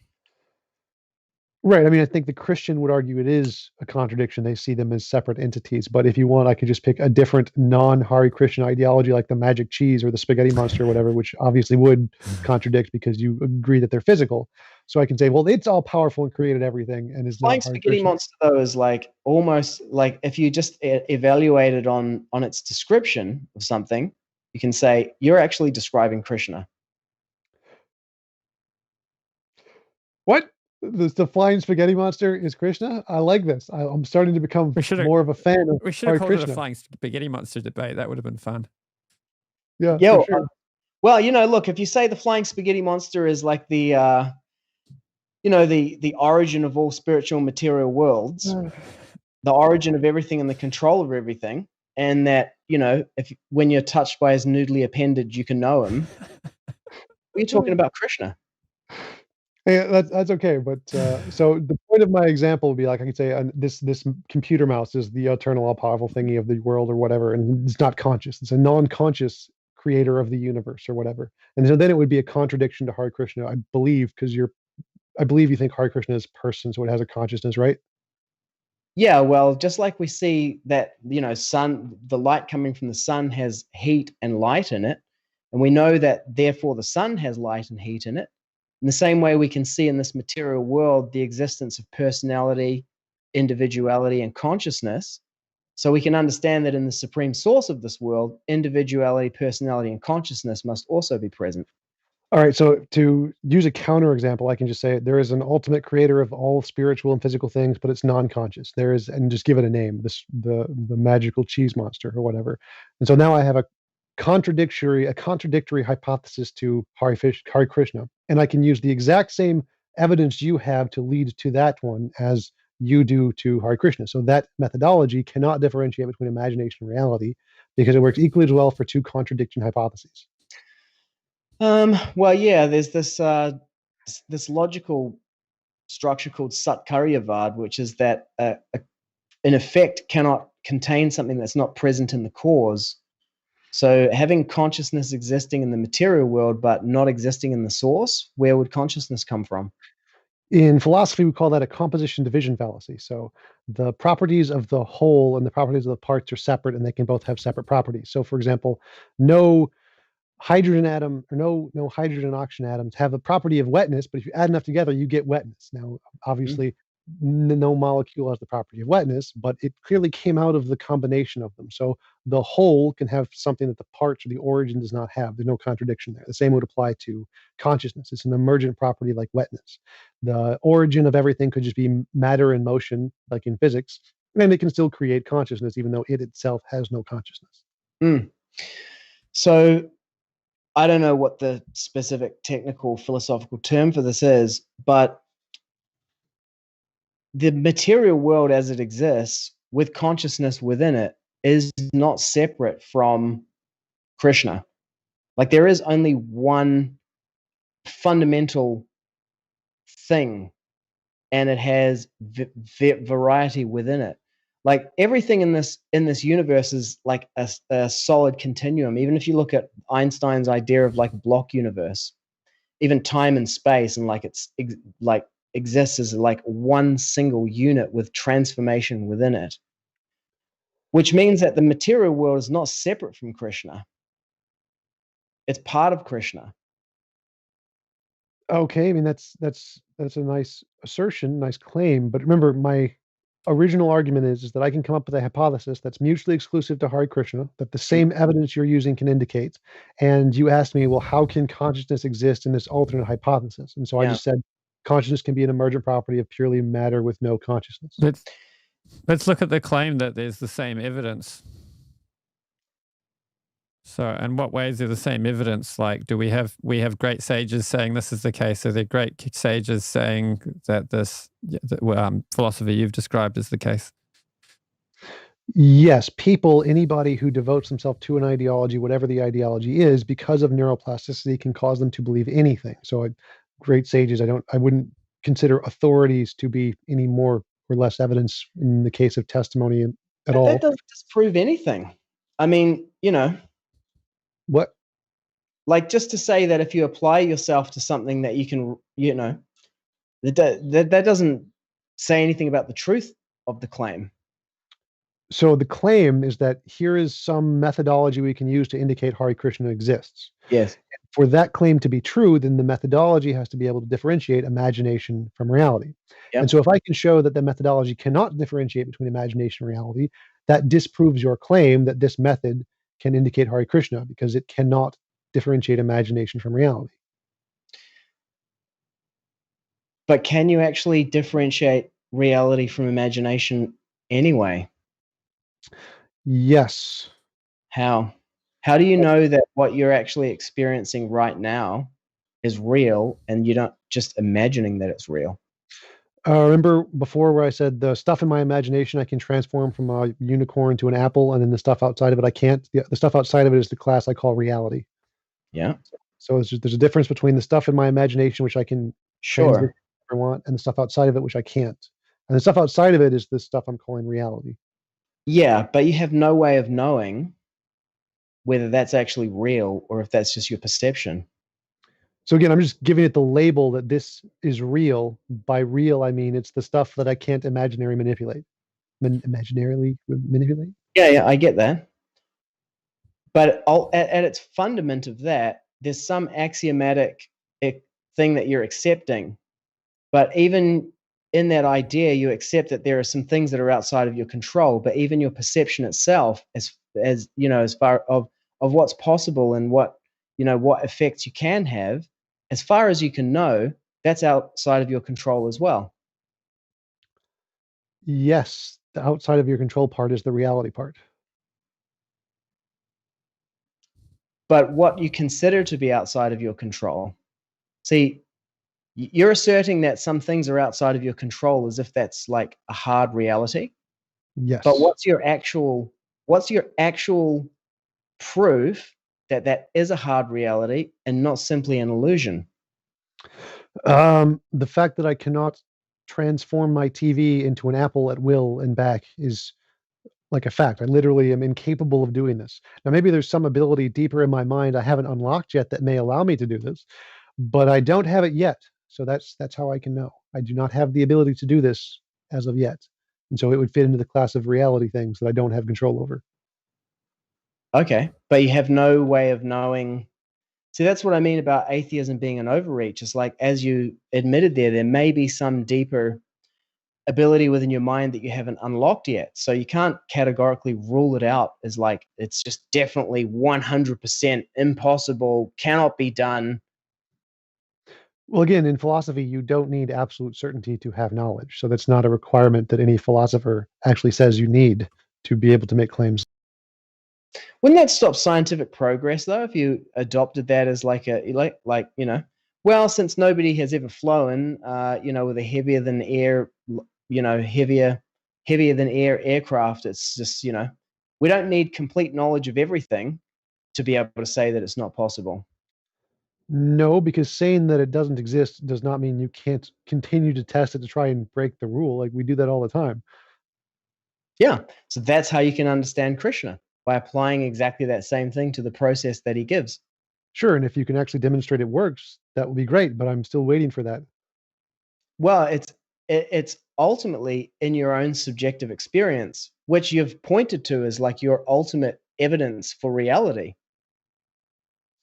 Right. I mean, I think the Christian would argue it is a contradiction. They see them as separate entities. But if you want, I could just pick a different non-Hare Krishna ideology like the magic cheese or the spaghetti monster or whatever, which obviously would contradict because you agree that they're physical. So I can say, well, it's all powerful and created everything and is not Hare Spaghetti Krishna. monster, though, is like almost like if you just evaluate it on its description of something, you can say you're actually describing Krishna. What? The flying spaghetti monster is Krishna? I like this. I'm starting to become more of a fan of We should have called Krishna. it a flying spaghetti monster debate. That would have been fun. Yeah. Yeah. Sure. Well, look, if you say the flying spaghetti monster is like the the origin of all spiritual material worlds, the origin of everything and the control of everything, and that, when you're touched by his noodly appendage, you can know him. We're talking about Krishna. Yeah, that's okay. But so the point of my example would be like I could say this computer mouse is the eternal, all-powerful thingy of the world or whatever, and it's not conscious. It's a non-conscious creator of the universe or whatever. And so then it would be a contradiction to Hare Krishna, I believe, because I believe you think Hare Krishna is a person, so it has a consciousness, right? Yeah, well, just like we see that, the light coming from the sun has heat and light in it, and we know that therefore the sun has light and heat in it. In the same way, we can see in this material world the existence of personality, individuality, and consciousness. So we can understand that in the supreme source of this world, individuality, personality, and consciousness must also be present. All right, so to use a counterexample, I can just say there is an ultimate creator of all spiritual and physical things, but it's non-conscious. There is, and just give it a name, the magical cheese monster or whatever. And so now I have a contradictory hypothesis to Hare Krishna, and I can use the exact same evidence you have to lead to that one as you do to Hare Krishna. So that methodology cannot differentiate between imagination and reality because it works equally as well for two contradicting hypotheses. Well, yeah, there's this logical structure called Satkaryavad, which is that an effect cannot contain something that's not present in the cause. So having consciousness existing in the material world but not existing in the source, where would consciousness come from? In philosophy, we call that a composition division fallacy. So the properties of the whole and the properties of the parts are separate, and they can both have separate properties. So, for example, no hydrogen atom or no hydrogen oxygen atoms have the property of wetness, but if you add enough together, you get wetness. Now, obviously, no molecule has the property of wetness, but it clearly came out of the combination of them. So the whole can have something that the parts or the origin does not have. There's no contradiction there. The same would apply to consciousness. It's an emergent property like wetness. The origin of everything could just be matter in motion, like in physics, and it can still create consciousness, even though it itself has no consciousness. So I don't know what the specific technical philosophical term for this is, but the material world as it exists with consciousness within it is not separate from Krishna. Like there is only one fundamental thing, and it has variety within it. Like everything in this universe is like a solid continuum. Even if you look at Einstein's idea of like a block universe, even time and space, and like it's like exists as like one single unit with transformation within it, which means that the material world is not separate from Krishna. It's part of Krishna. Okay, I mean that's a nice assertion, nice claim. But remember, my original argument is that I can come up with a hypothesis that's mutually exclusive to Hare Krishna, that the same evidence you're using can indicate. And you asked me, well, how can consciousness exist in this alternate hypothesis? And so I just said, consciousness can be an emergent property of purely matter with no consciousness. Let's look at the claim that there's the same evidence. So, in what ways are the same evidence? Like, do we have great sages saying this is the case? Are there great sages saying that this philosophy you've described is the case? Yes, anybody who devotes themselves to an ideology, whatever the ideology is, because of neuroplasticity, can cause them to believe anything. So, great sages, I wouldn't consider authorities to be any more or less evidence in the case of testimony at all. That doesn't disprove anything. I mean, what? Like just to say that if you apply yourself to something that you can, that doesn't say anything about the truth of the claim. So the claim is that here is some methodology we can use to indicate Hare Krishna exists. Yes. For that claim to be true, then the methodology has to be able to differentiate imagination from reality. Yep. And so if I can show that the methodology cannot differentiate between imagination and reality, that disproves your claim that this method can indicate Hare Krishna, because it cannot differentiate imagination from reality. But can you actually differentiate reality from imagination anyway? Yes. How? How do you know that what you're actually experiencing right now is real and you're not just imagining that it's real? Remember before where I said the stuff in my imagination I can transform from a unicorn to an apple, and then the stuff outside of it I can't. The stuff outside of it is the class I call reality. Yeah. So there's a difference between the stuff in my imagination which I can transmit Sure. if I want, and the stuff outside of it which I can't. And the stuff outside of it is the stuff I'm calling reality. Yeah, but you have no way of knowing whether that's actually real or if that's just your perception. So again, I'm just giving it the label that this is real. By real, I mean it's the stuff that I can't imaginarily manipulate. Imaginarily manipulate? Yeah, I get that. But at its fundament of that, there's some axiomatic thing that you're accepting. But even in that idea, you accept that there are some things that are outside of your control. But even your perception itself, as you know, as far of what's possible and what effects you can have, as far as you can know, that's outside of your control as well. Yes, the outside of your control part is the reality part. But what you consider to be outside of your control, see, you're asserting that some things are outside of your control as if that's like a hard reality. Yes. But what's your actual proof that that is a hard reality and not simply an illusion? The fact that I cannot transform my TV into an apple at will and back is like a fact. I literally am incapable of doing this. Now, maybe there's some ability deeper in my mind I haven't unlocked yet that may allow me to do this, but I don't have it yet. So that's how I can know. I do not have the ability to do this as of yet. And so it would fit into the class of reality things that I don't have control over. Okay, but you have no way of knowing. See, that's what I mean about atheism being an overreach. It's like, as you admitted there may be some deeper ability within your mind that you haven't unlocked yet. So you can't categorically rule it out as like, it's just definitely 100% impossible, cannot be done. Well, again, in philosophy, you don't need absolute certainty to have knowledge. So that's not a requirement that any philosopher actually says you need to be able to make claims. Wouldn't that stop scientific progress, though, if you adopted that as like well, since nobody has ever flown, with a heavier than air, heavier than air aircraft, it's just, we don't need complete knowledge of everything to be able to say that it's not possible. No, because saying that it doesn't exist does not mean you can't continue to test it to try and break the rule. Like we do that all the time. Yeah. So that's how you can understand Krishna, by applying exactly that same thing to the process that he gives. Sure. And if you can actually demonstrate it works, that would be great. But I'm still waiting for that. Well, it's ultimately in your own subjective experience, which you've pointed to as like your ultimate evidence for reality.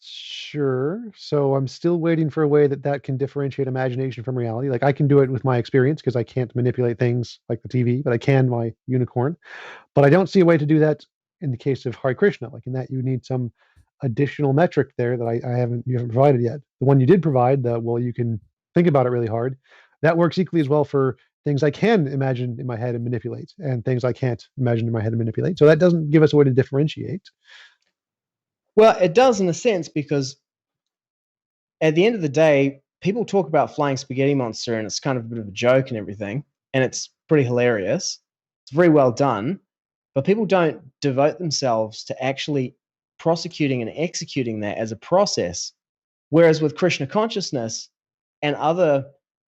Sure. So I'm still waiting for a way that can differentiate imagination from reality. Like I can do it with my experience because I can't manipulate things like the TV, but I can my unicorn. But I don't see a way to do that in the case of Hare Krishna. Like in that, you need some additional metric there that you haven't provided yet. The one you did provide, you can think about it really hard. That works equally as well for things I can imagine in my head and manipulate, and things I can't imagine in my head and manipulate. So that doesn't give us a way to differentiate. Well, it does in a sense, because at the end of the day, people talk about Flying Spaghetti Monster and it's kind of a bit of a joke and everything, and it's pretty hilarious. It's very well done, but people don't devote themselves to actually prosecuting and executing that as a process. Whereas with Krishna consciousness and other,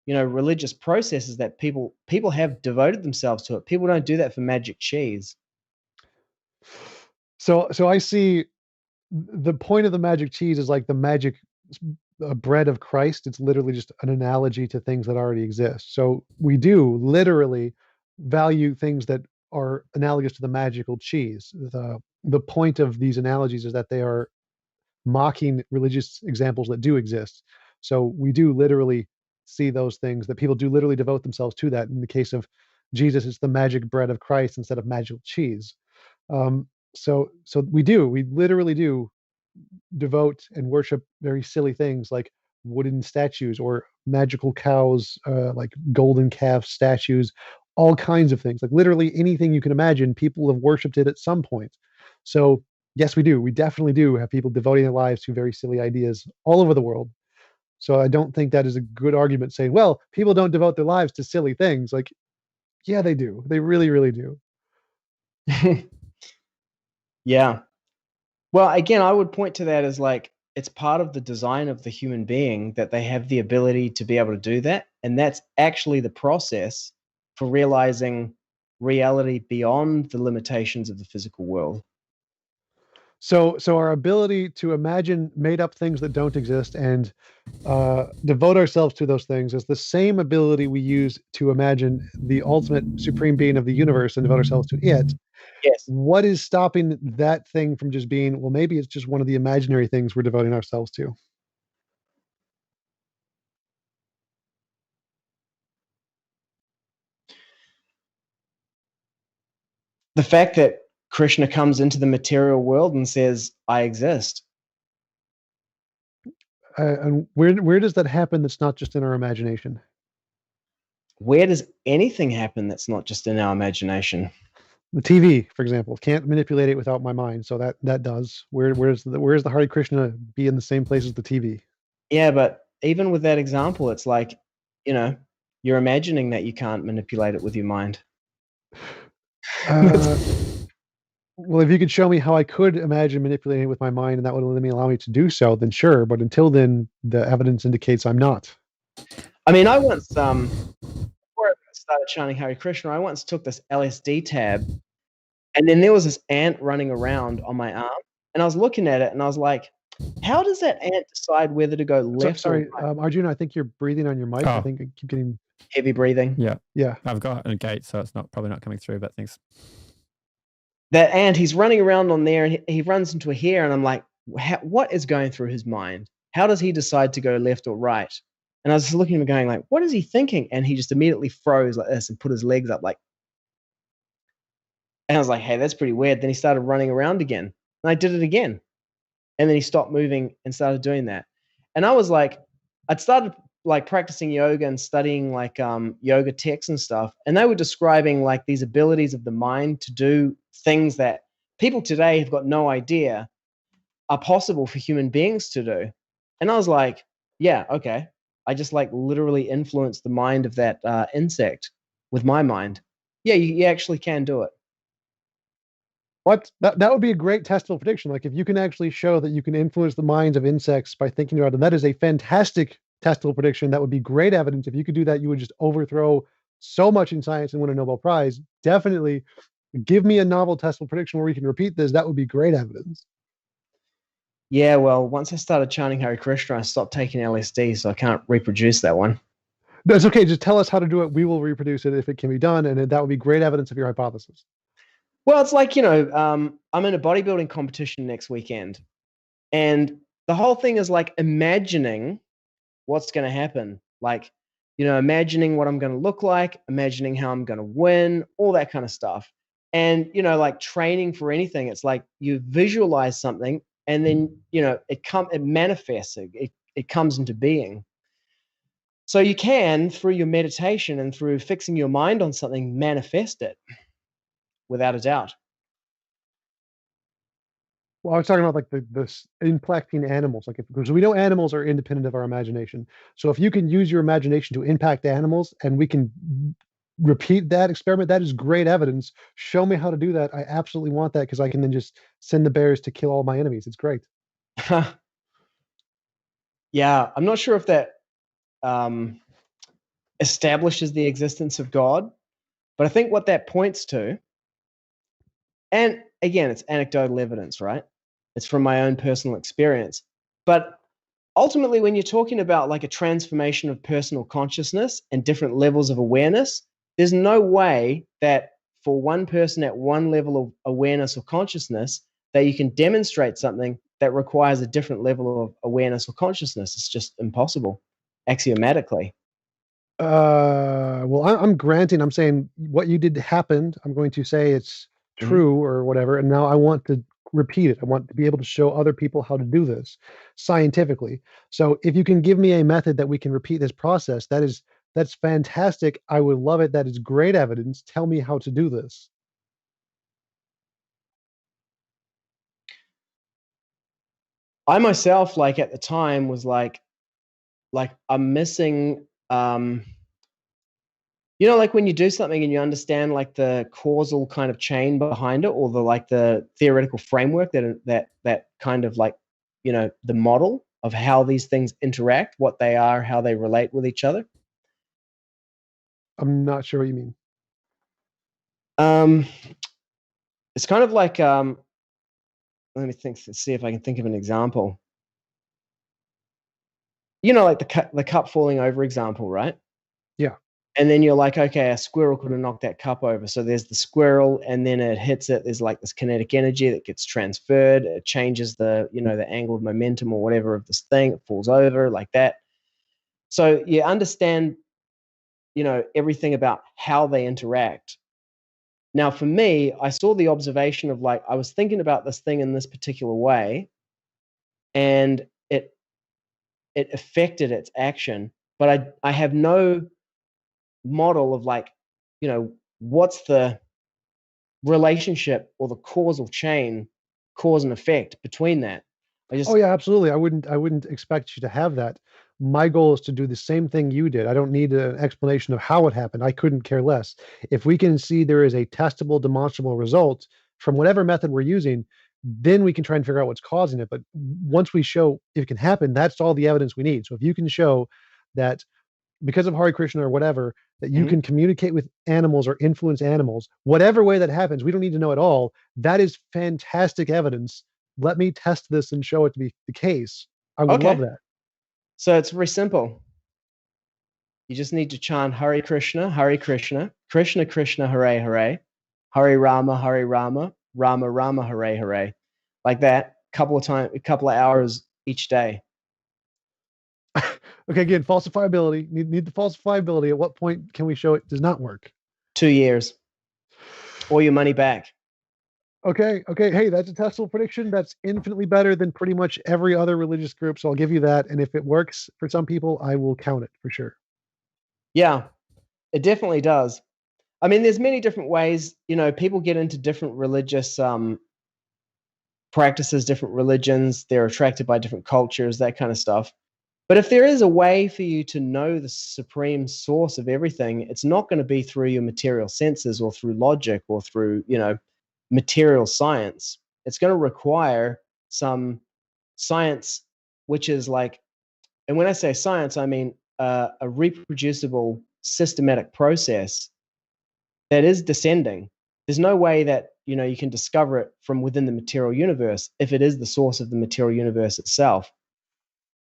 religious processes that people have devoted themselves to it, people don't do that for magic cheese. So I see the point of the magic cheese is like the magic bread of Christ. It's literally just an analogy to things that already exist. So we do literally value things that are analogous to the magical cheese. The point of these analogies is that they are mocking religious examples that do exist. So we do literally see those things that people do literally devote themselves to that. In the case of Jesus, it's the magic bread of Christ instead of magical cheese. So we literally do devote and worship very silly things like wooden statues or magical cows, like golden calf statues, all kinds of things. Like literally anything you can imagine, people have worshipped it at some point. So yes, we do. We definitely do have people devoting their lives to very silly ideas all over the world. So I don't think that is a good argument saying, well, people don't devote their lives to silly things. Like, yeah, they do. They really, really do. Yeah. Well, again, I would point to that as like, it's part of the design of the human being that they have the ability to be able to do that. And that's actually the process for realizing reality beyond the limitations of the physical world. So our ability to imagine made up things that don't exist and devote ourselves to those things is the same ability we use to imagine the ultimate supreme being of the universe and devote ourselves to it. Yes. What is stopping that thing from just being, well, maybe it's just one of the imaginary things we're devoting ourselves to? The fact that Krishna comes into the material world and says, I exist. And where does that happen that's not just in our imagination? Where does anything happen that's not just in our imagination? The TV, for example, can't manipulate it without my mind. So that does. Where's the Hare Krishna be in the same place as the TV? Yeah, but even with that example, it's like, you're imagining that you can't manipulate it with your mind. Well, if you could show me how I could imagine manipulating it with my mind and that would allow me to do so, then sure. But until then, the evidence indicates I'm not. I mean, I once, before I started chanting Hare Krishna, I once took this LSD tab, and then there was this ant running around on my arm, and I was looking at it, and I was like, how does that ant decide whether to go left or right? Arjuna, I think you're breathing on your mic. I think I keep getting heavy breathing. Yeah. I've got a gate, so it's probably not coming through, but thanks. That ant, he's running around on there, and he runs into a hare, and I'm like, what is going through his mind? How does he decide to go left or right? And I was just looking at him going like, what is he thinking? And he just immediately froze like this and put his legs up like, and I was like, hey, that's pretty weird. Then he started running around again, and I did it again. And then he stopped moving and started doing that. And I was like, I'd started like practicing yoga and studying like yoga texts and stuff. And they were describing like these abilities of the mind to do things that people today have got no idea are possible for human beings to do. And I was like, yeah, okay. I just like literally influenced the mind of that insect with my mind. Yeah, you actually can do it. What? That would be a great testable prediction. Like if you can actually show that you can influence the minds of insects by thinking about them, that is a fantastic testable prediction. That would be great evidence. If you could do that, you would just overthrow so much in science and win a Nobel Prize. Definitely give me a novel testable prediction where we can repeat this. That would be great evidence. Yeah, well, once I started chanting Hare Krishna, I stopped taking LSD, so I can't reproduce that one. That's okay. Just tell us how to do it. We will reproduce it if it can be done, and that would be great evidence of your hypothesis. Well, it's like, I'm in a bodybuilding competition next weekend, and the whole thing is like imagining what's going to happen. Like, imagining what I'm going to look like, imagining how I'm going to win, all that kind of stuff. And, like training for anything, it's like you visualize something and then, it manifests, it comes into being. So you can, through your meditation and through fixing your mind on something, manifest it without a doubt. Well, I was talking about like the impacting animals, like because we know animals are independent of our imagination. So if you can use your imagination to impact animals, and we can repeat that experiment, that is great evidence. Show me how to do that. I absolutely want that because I can then just send the bears to kill all my enemies. It's great. Yeah, I'm not sure if that establishes the existence of God, but I think what that points to, and again, it's anecdotal evidence, right? It's from my own personal experience. But ultimately, when you're talking about like a transformation of personal consciousness and different levels of awareness, there's no way that for one person at one level of awareness or consciousness that you can demonstrate something that requires a different level of awareness or consciousness. It's just impossible, axiomatically. Well, I'm saying what you did happened. I'm going to say it's true or whatever. And now I want to repeat it. I want to be able to show other people how to do this scientifically. So if you can give me a method that we can repeat this process, that's fantastic. I would love it. That is great evidence. Tell me how to do this. I myself, like at the time, was like, like I'm missing, like when you do something and you understand like the causal kind of chain behind it, or the theoretical framework that kind of like, the model of how these things interact, what they are, how they relate with each other. I'm not sure what you mean. It's kind of like, let me see if I can think of an example. Like the cup falling over example, right? Yeah. And then you're like, okay, a squirrel could have knocked that cup over. So there's the squirrel, and then it hits it. There's like this kinetic energy that gets transferred. It changes the angle of momentum or whatever of this thing. It falls over like that. So you understand, everything about how they interact. Now, for me, I saw the observation of like, I was thinking about this thing in this particular way, and it affected its action, but I have no model of like, what's the relationship or the causal chain, cause and effect between that. Oh yeah, absolutely. I wouldn't expect you to have that. My goal is to do the same thing you did. I don't need an explanation of how it happened. I couldn't care less. If we can see there is a testable, demonstrable result from whatever method we're using, then we can try and figure out what's causing it. But once we show it can happen, that's all the evidence we need. So if you can show that because of Hare Krishna or whatever, that you can communicate with animals or influence animals, whatever way that happens, we don't need to know at all. That is fantastic evidence. Let me test this and show it to be the case. I would love that. So it's very simple. You just need to chant Hare Krishna, Krishna Krishna, Hare Hare, Hare Rama, Rama Rama, Hare Hare, like that, a couple of hours each day. Okay, again, falsifiability. Need the falsifiability. At what point can we show it does not work? 2 years, or your money back. Okay. Hey, that's a testable prediction. That's infinitely better than pretty much every other religious group. So I'll give you that. And if it works for some people, I will count it for sure. Yeah, it definitely does. I mean, there's many different ways. People get into different religious practices, different religions. They're attracted by different cultures, that kind of stuff. But if there is a way for you to know the supreme source of everything, it's not going to be through your material senses or through logic or through, material science. It's going to require some science, which is like, and when I say science, I mean a reproducible, systematic process that is descending. There's no way that, you can discover it from within the material universe if it is the source of the material universe itself.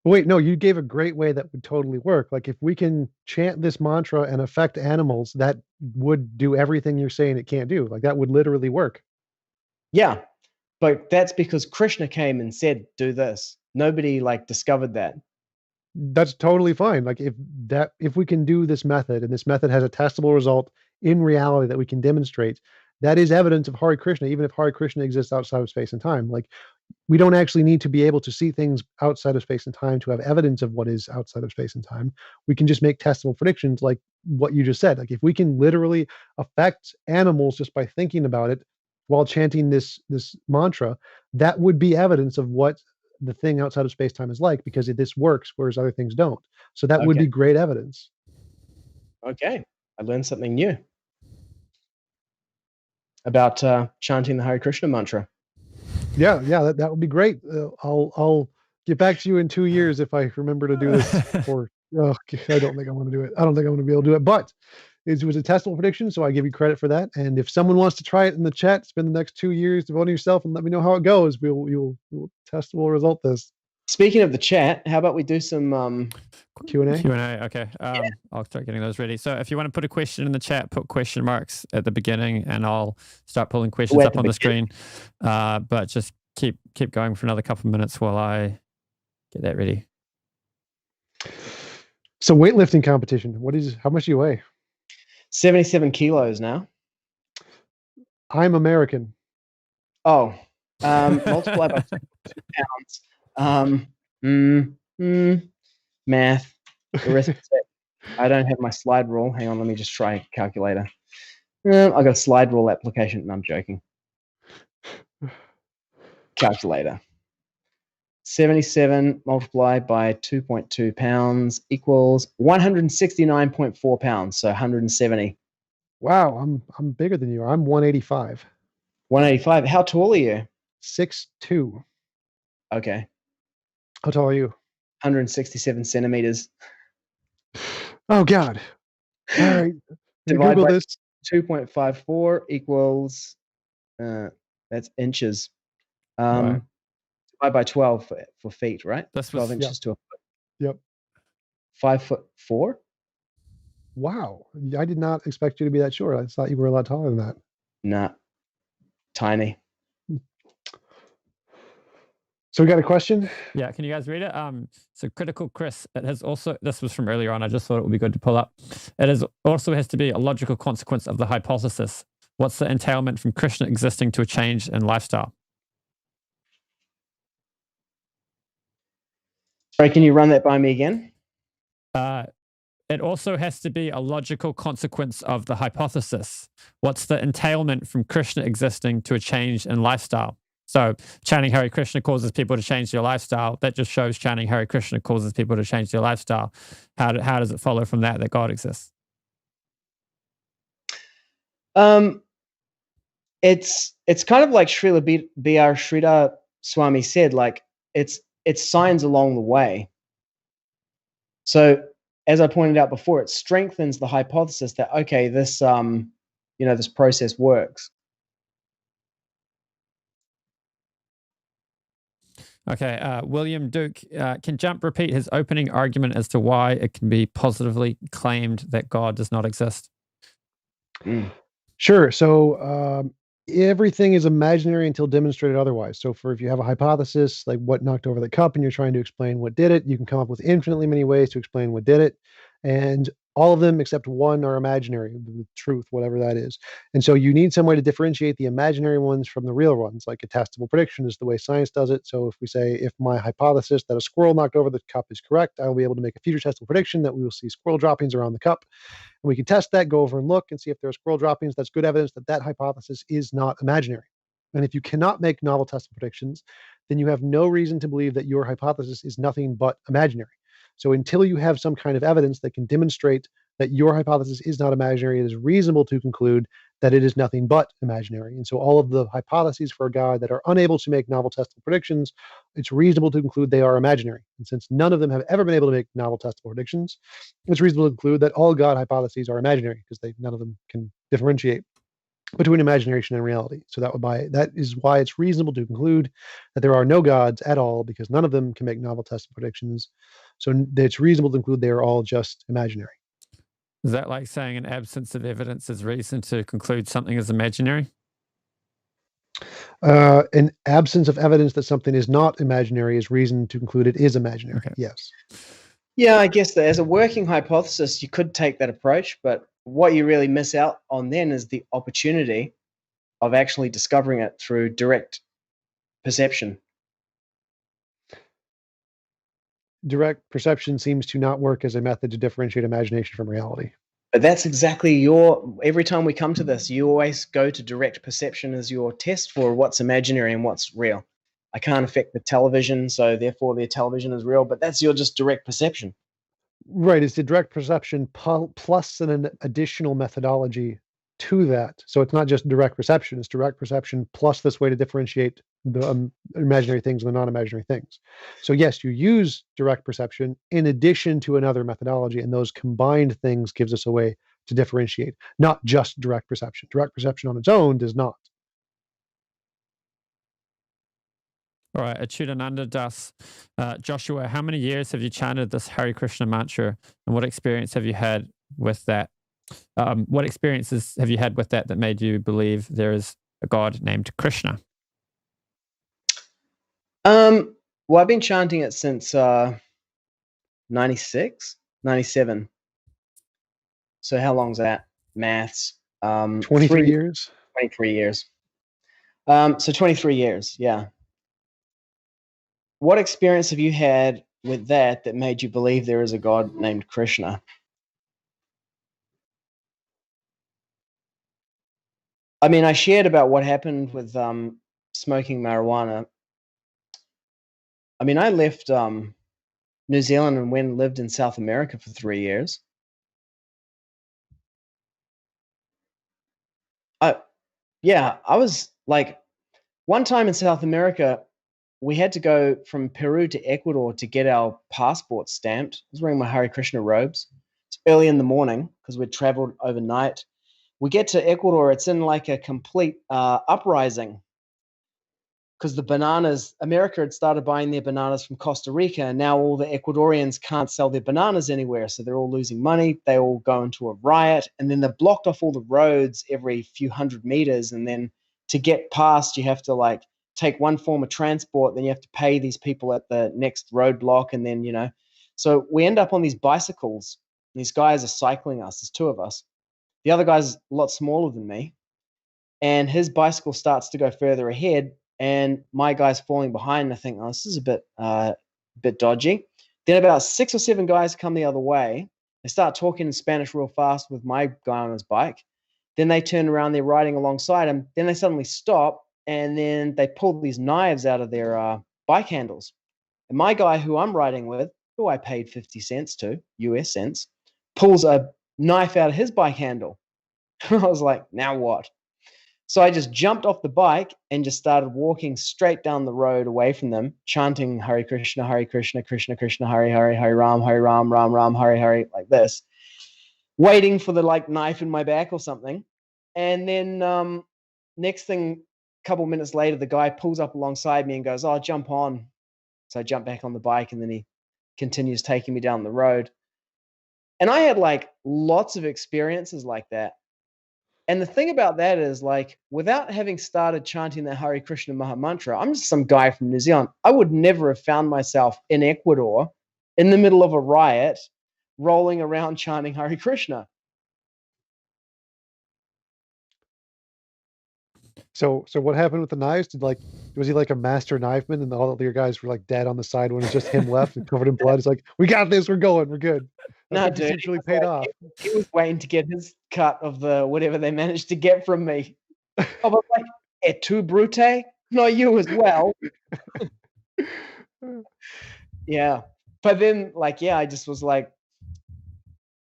Wait, no, you gave a great way that would totally work. Like if we can chant this mantra and affect animals, that would do everything you're saying it can't do. Like that would literally work. Yeah, but that's because Krishna came and said, do this. Nobody like discovered that. That's totally fine. Like if we can do this method and this method has a testable result in reality that we can demonstrate, that is evidence of Hare Krishna, even if Hare Krishna exists outside of space and time. Like we don't actually need to be able to see things outside of space and time to have evidence of what is outside of space and time. We can just make testable predictions like what you just said. Like if we can literally affect animals just by thinking about it while chanting this mantra, that would be evidence of what the thing outside of space-time is like, because this works whereas other things don't. So that would be great evidence. Okay, I learned something new about chanting the Hare Krishna mantra. Yeah, that would be great. I'll get back to you in 2 years if I remember to do this. I don't think I'm going to do it. I don't think I'm going to be able to do it. But it was a testable prediction, so I give you credit for that. And if someone wants to try it in the chat, spend the next 2 years devoting yourself and let me know how it goes. We'll testable result this. Speaking of the chat, how about we do some Q&A? Q&A, okay. I'll start getting those ready. So if you want to put a question in the chat, put question marks at the beginning and I'll start pulling questions up on the screen. But just keep going for another couple of minutes while I get that ready. So weightlifting competition, how much do you weigh? 77 kilos now. I'm American. Oh, multiply by 2 pounds. Math, arithmetic. I don't have my slide rule. Hang on, let me just try a calculator. I got a slide rule application. No, I'm joking. Calculator. 77 multiplied by 2.2 pounds equals 169.4 pounds, so 170. Wow, I'm bigger than you are. I'm 185. 185. How tall are you? 6'2". Okay. How tall are you? 167 centimeters. Oh, God. All right. Divide Google by this. 2.54 equals, that's inches. Right. Divide by 12 for feet, right? This 12 was, inches to a foot. Yep. 5'4". Wow. I did not expect you to be that short. I thought you were a lot taller than that. Nah, tiny. So we got a question? yeah. Can you guys read it? So Critical Chris, it has also, this was from earlier on. I just thought it would be good to pull up. It is also has to be a logical consequence of the hypothesis. What's the entailment from Krishna existing to a change in lifestyle? Sorry, can you run that by me again? It also has to be a logical consequence of the hypothesis. What's the entailment from Krishna existing to a change in lifestyle? So chanting Hare Krishna causes people to change their lifestyle. That just shows chanting Hare Krishna causes people to change their lifestyle. How does it follow from that God exists? It's kind of like Srila B.R. Sridhar Swami said, like it's signs along the way. So as I pointed out before, it strengthens the hypothesis that, okay, this this process works. Okay, William Duke, can Jump repeat his opening argument as to why it can be positively claimed that God does not exist? Sure. So everything is imaginary until demonstrated otherwise. So if you have a hypothesis, like what knocked over the cup, and you're trying to explain what did it, you can come up with infinitely many ways to explain what did it. And all of them except one are imaginary, the truth, whatever that is. And so you need some way to differentiate the imaginary ones from the real ones, like a testable prediction is the way science does it. So if we say, if my hypothesis that a squirrel knocked over the cup is correct, I will be able to make a future testable prediction that we will see squirrel droppings around the cup. And we can test that, go over and look and see if there are squirrel droppings. That's good evidence that that hypothesis is not imaginary. And if you cannot make novel testable predictions, then you have no reason to believe that your hypothesis is nothing but imaginary. So until you have some kind of evidence that can demonstrate that your hypothesis is not imaginary, it is reasonable to conclude that it is nothing but imaginary. And so all of the hypotheses for God that are unable to make novel testable predictions, it's reasonable to conclude they are imaginary. And since none of them have ever been able to make novel testable predictions, it's reasonable to conclude that all God hypotheses are imaginary because none of them can differentiate between imagination and reality. So that is why it's reasonable to conclude that there are no gods at all, because none of them can make novel testable predictions. So it's reasonable to conclude they are all just imaginary. Is that like saying an absence of evidence is reason to conclude something is imaginary? An absence of evidence that something is not imaginary is reason to conclude it is imaginary. Okay. Yes. Yeah, I guess that as a working hypothesis, you could take that approach, but what you really miss out on then is the opportunity of actually discovering it through direct perception. Direct perception seems to not work as a method to differentiate imagination from reality. But that's exactly every time we come to this, you always go to direct perception as your test for what's imaginary and what's real. I can't affect the television, so therefore the television is real, but that's your just direct perception. Right, it's the direct perception plus an additional methodology to that. So it's not just direct perception, it's direct perception plus this way to differentiate the imaginary things and the non-imaginary things. So yes, you use direct perception in addition to another methodology, and those combined things gives us a way to differentiate, not just direct perception. Direct perception on its own does not. All right, Achudananda Das. Joshua, how many years have you chanted this Hare Krishna mantra, and what experience have you had with that? What experiences have you had with that made you believe there is a God named Krishna? Well, I've been chanting it since 96, 97. So how long's that? Maths. 23 years? 23 years. So 23 years, yeah. What experience have you had with that made you believe there is a God named Krishna? I mean, I shared about what happened with smoking marijuana. I mean, I left New Zealand and went and lived in South America for 3 years. Yeah, I was like, one time in South America, we had to go from Peru to Ecuador to get our passports stamped. I was wearing my Hare Krishna robes. It's early in the morning because we'd traveled overnight. We get to Ecuador, it's in like a complete uprising because the bananas, America had started buying their bananas from Costa Rica, and now all the Ecuadorians can't sell their bananas anywhere. So they're all losing money. They all go into a riot, and then they've blocked off all the roads every few hundred meters. And then to get past, you have to like take one form of transport, then you have to pay these people at the next roadblock. And then, so we end up on these bicycles. These guys are cycling us. There's two of us. The other guy's a lot smaller than me, and his bicycle starts to go further ahead, and my guy's falling behind. And I think, oh, this is a bit dodgy. Then about 6 or 7 guys come the other way. They start talking in Spanish real fast with my guy on his bike. Then they turn around, they're riding alongside him. Then they suddenly stop, and then they pull these knives out of their bike handles. And my guy who I'm riding with, who I paid 50 cents to, US cents, pulls a knife out of his bike handle. I was like, now what? So I just jumped off the bike and just started walking straight down the road away from them, chanting Hare Krishna, Krishna Krishna, Hare Hare, Hare Ram, Ram Ram, Hare Hare, like this, waiting for the like knife in my back or something. And then next thing, a couple minutes later, the guy pulls up alongside me and goes, "Oh, jump on." So I jump back on the bike, and then he continues taking me down the road. And I had like lots of experiences like that. And the thing about that is, like, without having started chanting the Hare Krishna Maha Mantra, I'm just some guy from New Zealand. I would never have found myself in Ecuador in the middle of a riot, rolling around chanting Hare Krishna. So what happened with the knives? Was he like a master knifeman, and all the other guys were like dead on the side when it's just him left and covered in blood? It's like, we got this, we're going, we're good. No, dude, really paid off. He was waiting to get his cut of the whatever they managed to get from me. I was like, "Et tu, Brute? No, you as well." Yeah. But then, like, yeah, I just was like,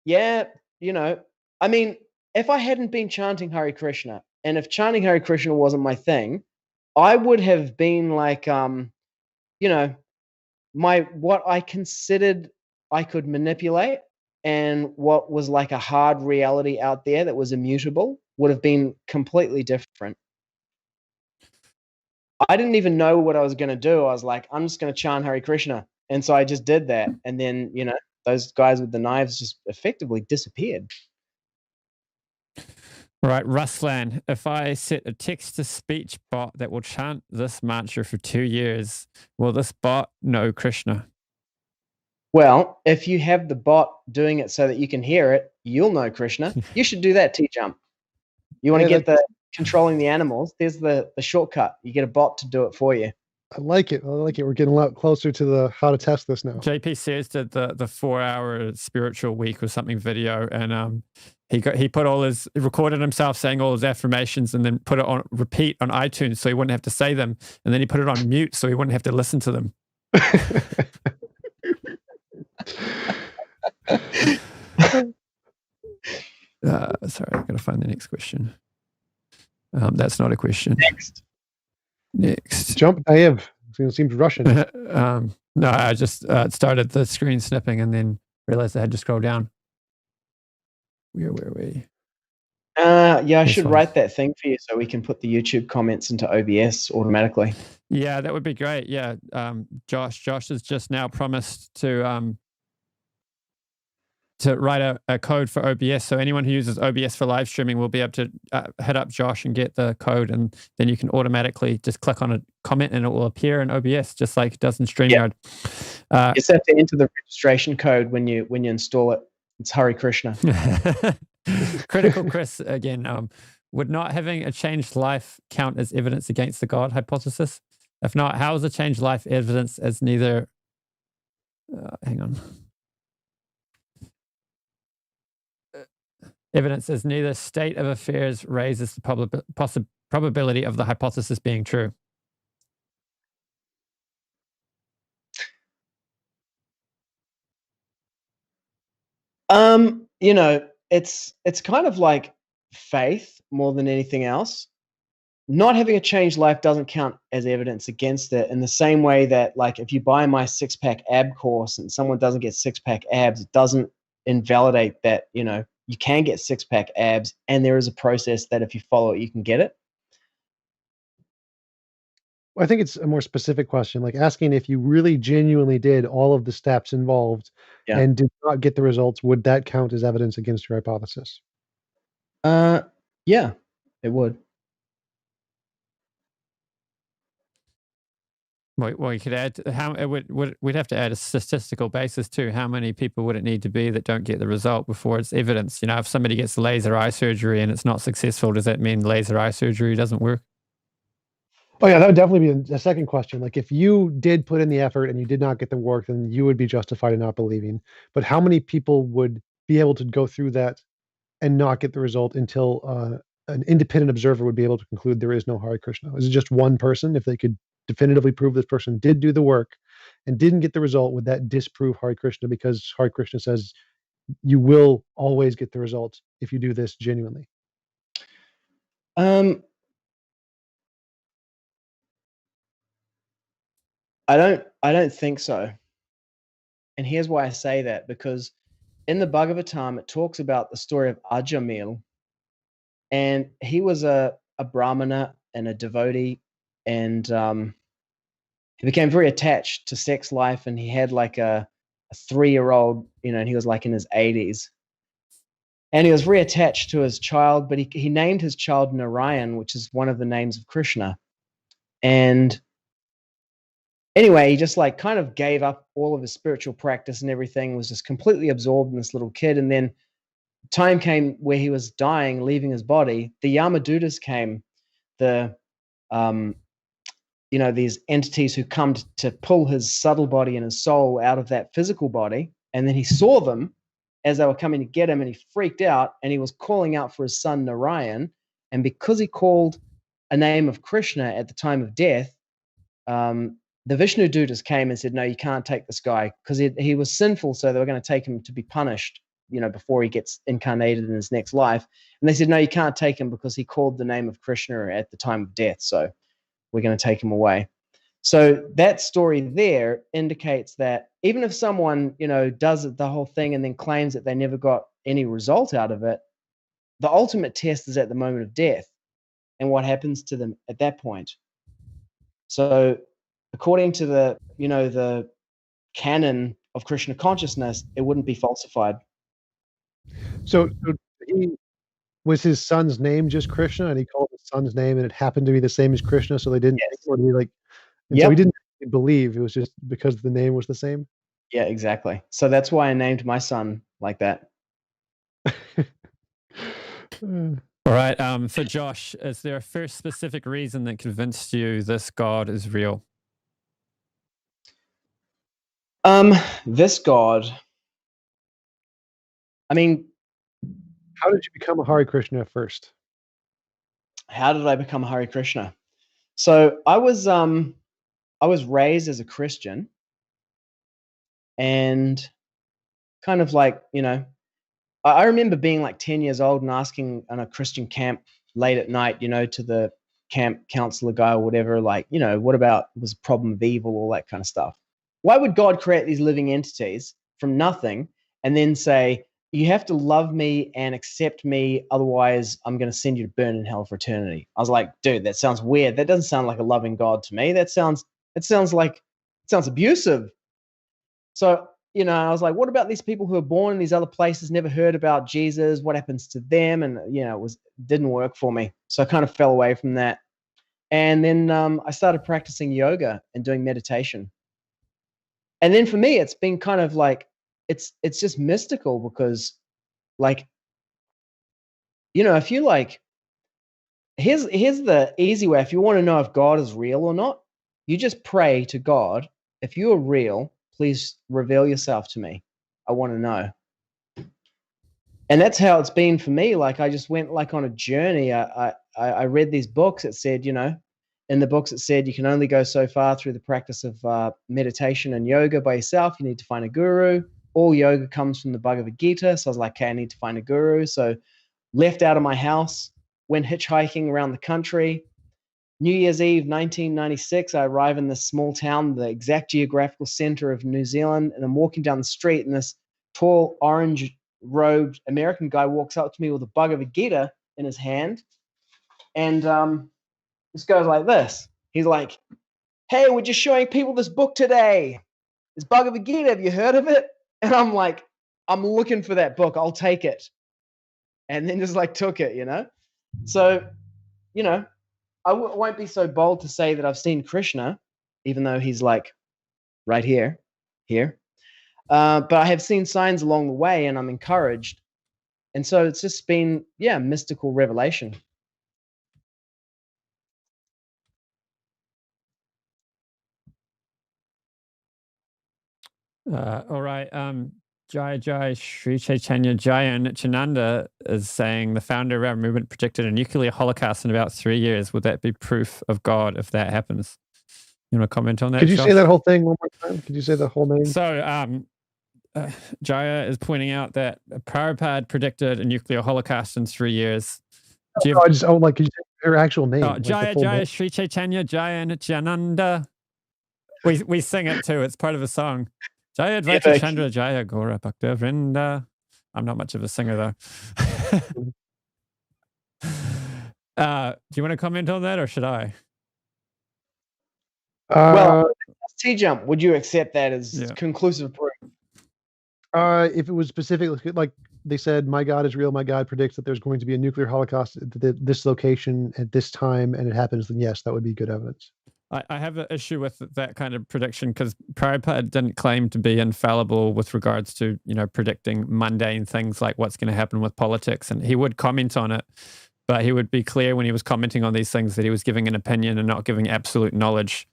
yeah, I mean, if I hadn't been chanting Hare Krishna, and if chanting Hare Krishna wasn't my thing, I would have been like, what I considered I could manipulate, and what was like a hard reality out there that was immutable would have been completely different. I didn't even know what I was going to do. I was like, I'm just going to chant Hare Krishna. And so I just did that. And then, those guys with the knives just effectively disappeared. Right, Ruslan, if I set a text-to-speech bot that will chant this mantra for 2 years, will this bot know Krishna? Well, if you have the bot doing it so that you can hear it, you'll know Krishna. You should do that, TJump. You want to get the controlling the animals, there's the shortcut. You get a bot to do it for you. I like it. We're getting a lot closer to the how to test this now. JP Sears did the 4-hour spiritual week or something video, and he recorded himself saying all his affirmations, and then put it on repeat on iTunes so he wouldn't have to say them, and then he put it on mute so he wouldn't have to listen to them. Sorry, I've got to find the next question. That's not a question. Next. Jump, I have. It seems Russian. No, I just started the screen snipping and then realized I had to scroll down. Where were we? Yeah, I should write that thing for you so we can put the YouTube comments into OBS automatically. Yeah, that would be great. Yeah, Josh has just now promised to write a code for OBS. So anyone who uses OBS for live streaming will be able to hit up Josh and get the code, and then you can automatically just click on a comment and it will appear in OBS just like it does in StreamYard. You just have to enter the registration code when you install it. It's Hare Krishna. Critical Chris again. Would not having a changed life count as evidence against the God hypothesis? If not, how is a changed life evidence as neither? Hang on. Evidence as neither state of affairs raises the probability of the hypothesis being true. It's kind of like faith more than anything else. Not having a changed life doesn't count as evidence against it, in the same way that, like, if you buy my 6-pack ab course and someone doesn't get 6-pack abs, it doesn't invalidate that, you can get 6-pack abs, and there is a process that if you follow it, you can get it. Well, I think it's a more specific question, like asking if you really genuinely did all of the steps involved and did not get the results, would that count as evidence against your hypothesis? Yeah, it would. Well, you could add we'd have to add a statistical basis too. How many people would it need to be that don't get the result before it's evidence? If somebody gets laser eye surgery and it's not successful, does that mean laser eye surgery doesn't work? Oh yeah, that would definitely be a second question. Like, if you did put in the effort and you did not get the work, then you would be justified in not believing. But how many people would be able to go through that and not get the result until an independent observer would be able to conclude there is no Hare Krishna? Is it just one person? If they could definitively prove this person did do the work and didn't get the result, would that disprove Hare Krishna? Because Hare Krishna says you will always get the result if you do this genuinely. I don't think so. And here's why I say that, because in the Bhagavatam, it talks about the story of Ajamil, and he was a brahmana and a devotee, and he became very attached to sex life, and he had like a 3-year-old, and he was like in his 80s. And he was very attached to his child, but he named his child Narayan, which is one of the names of Krishna. And anyway, he just like kind of gave up all of his spiritual practice and everything, was just completely absorbed in this little kid. And then time came where he was dying, leaving his body. The Yamadutas came, these entities who come to pull his subtle body and his soul out of that physical body. And then he saw them as they were coming to get him, and he freaked out, and he was calling out for his son Narayan. And because he called a name of Krishna at the time of death, the Vishnu Dutas came and said, no, you can't take this guy, because he was sinful, so they were going to take him to be punished, before he gets incarnated in his next life. And they said, no, you can't take him because he called the name of Krishna at the time of death, so we're going to take him away. So that story there indicates that even if someone, does the whole thing and then claims that they never got any result out of it, the ultimate test is at the moment of death and what happens to them at that point. So according to the canon of Krishna consciousness, it wouldn't be falsified. So was his son's name just Krishna, and he called his son's name and it happened to be the same as Krishna, so they didn't or be like, so he didn't believe, it was just because the name was the same? Yeah, exactly. So that's why I named my son like that. All right. So Josh, is there a first specific reason that convinced you this God is real? This God, I mean, how did you become a Hare Krishna first? How did I become a Hare Krishna? So I was raised as a Christian, and kind of like, I remember being like 10 years old and asking on a Christian camp late at night, to the camp counselor guy or whatever, like, what about was a problem of evil, all that kind of stuff. Why would God create these living entities from nothing and then say, you have to love me and accept me, otherwise I'm going to send you to burn in hell for eternity? I was like, dude, that sounds weird. That doesn't sound like a loving God to me. It sounds abusive. So, I was like, what about these people who are born in these other places, never heard about Jesus? What happens to them? And, it didn't work for me. So I kind of fell away from that. And then I started practicing yoga and doing meditation. And then for me, it's been kind of like, it's just mystical, because like, if you like, here's the easy way. If you want to know if God is real or not, you just pray to God, if you are real, please reveal yourself to me. I want to know. And that's how it's been for me. Like, I just went like on a journey. I read these books. It said, in the books it said you can only go so far through the practice of meditation and yoga by yourself. You need to find a guru. all yoga comes from the Bhagavad Gita. So I was like, okay, I need to find a guru. So left out of my house, went hitchhiking around the country. New Year's Eve, 1996, I arrive in this small town, the exact geographical center of New Zealand, and I'm walking down the street, and this tall, orange-robed American guy walks up to me with a Bhagavad Gita in his hand, and this goes like this. He's like, hey, we're just showing people this book today. It's Bhagavad Gita. Have you heard of it? And I'm like, I'm looking for that book. I'll take it. And then just like took it, you know? So, you know, I won't be so bold to say that I've seen Krishna, even though he's like right here. But I have seen signs along the way, and I'm encouraged. And so it's just been, mystical revelation. All right. Jai Sri Chaitanya Jaya Nityananda is saying the founder of our movement predicted a nuclear holocaust in about 3 years. Would that be proof of God if that happens? You want to comment on that? Could you say that whole thing one more time? Could you say the whole name? So, Jaya is pointing out that Prabhupada predicted a nuclear holocaust in 3 years. Could you say her actual name? Oh, Jaya Sri Chaitanya Jaya Nityananda. We sing it too. It's part of a song. Jaya Advaita Chandra Jaya Gora Bhakta Vrinda. I'm not much of a singer though. Do you want to comment on that, or should I? Well, TJump, would you accept that as conclusive proof? If it was specifically like they said, my God is real, my God predicts that there's going to be a nuclear holocaust at this location at this time, and it happens, then yes, that would be good evidence. I have an issue with that kind of prediction because Prabhupada didn't claim to be infallible with regards to, predicting mundane things like what's going to happen with politics. And he would comment on it, but he would be clear when he was commenting on these things that he was giving an opinion and not giving absolute knowledge.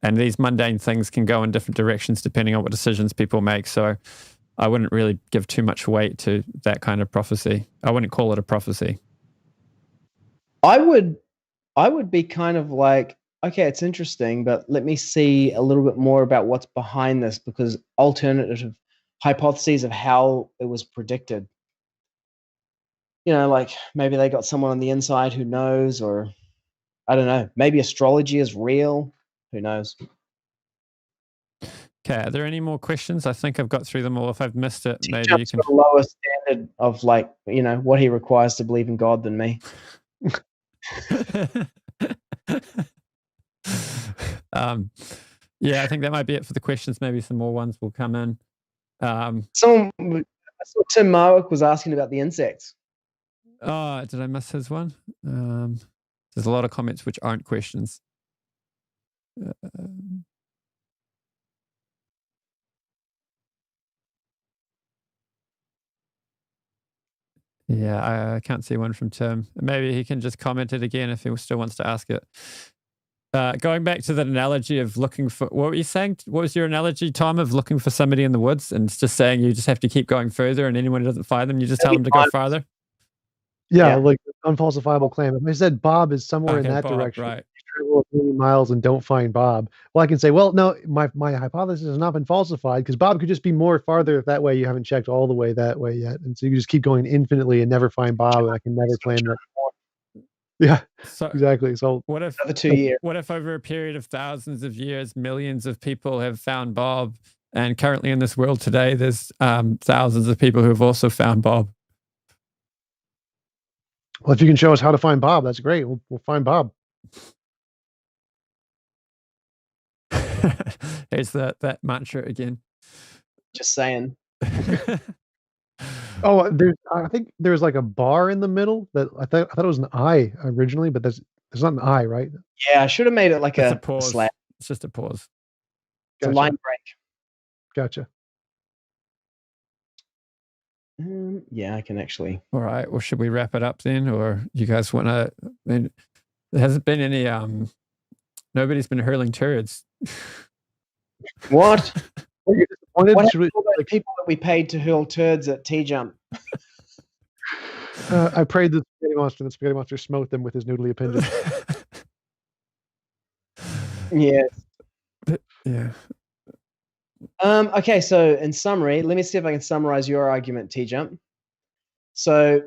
And these mundane things can go in different directions depending on what decisions people make. So I wouldn't really give too much weight to that kind of prophecy. I wouldn't call it a prophecy. I would be kind of like, okay, it's interesting, but let me see a little bit more about what's behind this, because alternative hypotheses of how it was predicted. Like maybe they got someone on the inside who knows, or I don't know, maybe astrology is real. Who knows? Okay, are there any more questions? I think I've got through them all. If I've missed it, maybe you can... a lower standard of what he requires to believe in God than me. I think that might be it for the questions. Maybe some more ones will come in. I saw Tim Marwick was asking about the insects. Oh, did I miss his one? There's a lot of comments which aren't questions. I can't see one from Tim. Maybe he can just comment it again if he still wants to ask it. Going back to the analogy of looking for, what were you saying? What was your analogy, Tom, of looking for somebody in the woods and just saying you just have to keep going further, and anyone who doesn't find them, you just tell them to go farther? Yeah, like unfalsifiable claim. If I said Bob is somewhere in that direction, right. You travel 1 million miles and don't find Bob. Well, I can say, well, no, my hypothesis has not been falsified, because Bob could just be more farther that way. You haven't checked all the way that way yet. And so you just keep going infinitely and never find Bob, and I can never claim that. Yeah, exactly. So what if another 2 years? What if over a period of thousands of years, millions of people have found Bob, and currently in this world today, there's thousands of people who have also found Bob? Well, if you can show us how to find Bob, that's great. We'll find Bob. Here's that mantra again. Just saying. Oh, I think there's like a bar in the middle that I thought it was an I originally, but it's not an I, right? Yeah, I should have made it like a pause. Slap. It's just a pause. It's a line break. Gotcha. Yeah, I can actually. All right. Well, should we wrap it up then, or you guys want to? I mean, there hasn't been any. Nobody's been hurling turds. What? What happened to the people that we paid to hurl turds at TJump? I prayed the spaghetti monster smote them with his noodly appendage. Yes. Yeah. Okay, so in summary, let me see if I can summarize your argument, TJump. So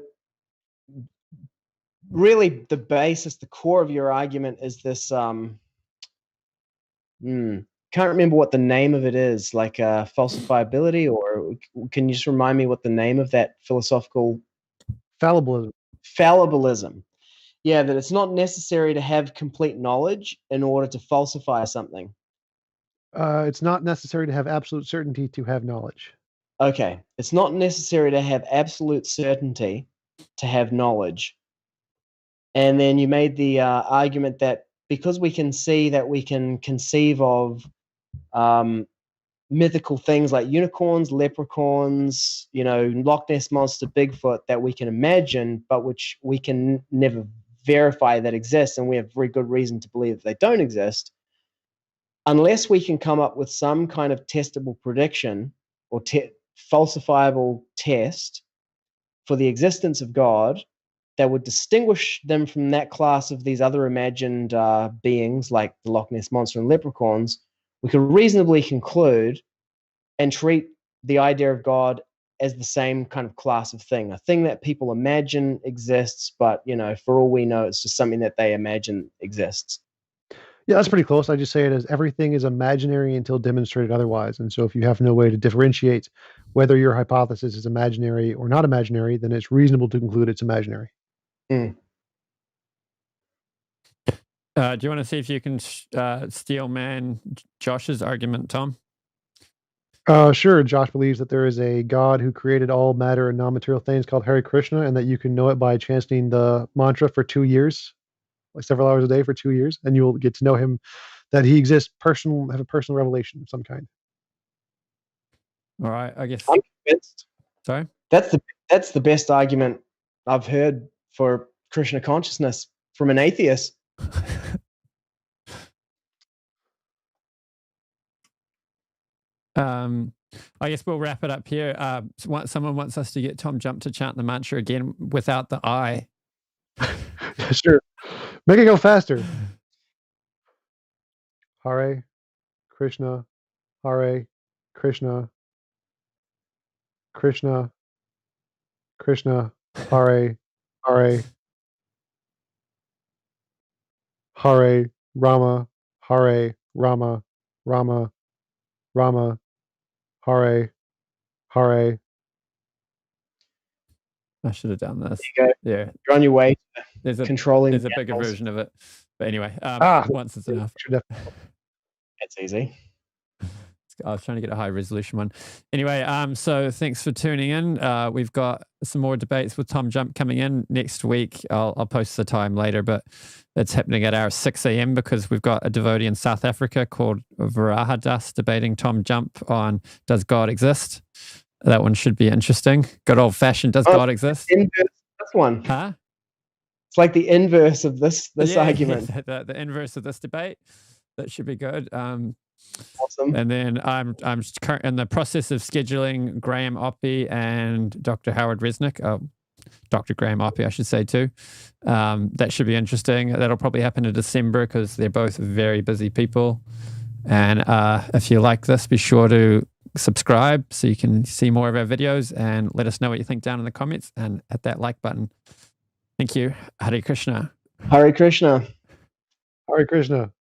really the basis, the core of your argument is this, can't remember what the name of it is, like falsifiability, or can you just remind me what the name of that philosophical? Fallibilism. Fallibilism. Yeah, that it's not necessary to have complete knowledge in order to falsify something. It's not necessary to have absolute certainty to have knowledge. Okay, it's not necessary to have absolute certainty to have knowledge. And then you made the argument that because we can see that we can conceive of mythical things like unicorns, leprechauns, Loch Ness Monster, Bigfoot, that we can imagine, but which we can never verify that exists, and we have very good reason to believe that they don't exist, unless we can come up with some kind of testable prediction or falsifiable test for the existence of God that would distinguish them from that class of these other imagined beings like the Loch Ness Monster and leprechauns, we could reasonably conclude and treat the idea of God as the same kind of class of thing, a thing that people imagine exists, but, for all we know, it's just something that they imagine exists. Yeah, that's pretty close. I just say it as everything is imaginary until demonstrated otherwise. And so if you have no way to differentiate whether your hypothesis is imaginary or not imaginary, then it's reasonable to conclude it's imaginary. Mm. Do you want to see if you can steel man Josh's argument, Tom? Sure. Josh believes that there is a God who created all matter and non-material things called Hare Krishna, and that you can know it by chanting the mantra for 2 years, like several hours a day for 2 years, and you will get to know him, that he exists, have a personal revelation of some kind. All right, I guess. I'm convinced. Sorry? That's the best argument I've heard for Krishna consciousness from an atheist. I guess we'll wrap it up here. Someone wants us to get TJump to chant the mantra again without the I. Sure. Make it go faster. Hare Krishna, Hare Krishna, Krishna, Krishna, Hare, Hare, Hare Rama, Hare Rama, Rama, Rama, Hare, Hare. I should have done this. There you go. Yeah. You're on your way to controlling. There's a bigger version of it. But anyway, once it's enough. It's easy. I was trying to get a high resolution one. Anyway, so thanks for tuning in. We've got some more debates with TJump coming in next week. I'll post the time later, but it's happening at our 6 a.m. because we've got a devotee in South Africa called Varahadas debating TJump on does God exist? That one should be interesting. Good old fashioned, does God exist? This one. Huh? It's like the inverse of this argument. Yeah, the inverse of this debate. That should be good. Awesome. And then I'm in the process of scheduling Graham Oppie and Dr. Howard Resnick. Dr. Graham Oppie, I should say too. That should be interesting. That'll probably happen in December because they're both very busy people. And if you like this, be sure to subscribe so you can see more of our videos and let us know what you think down in the comments and hit that like button. Thank you. Hare Krishna. Hare Krishna. Hare Krishna.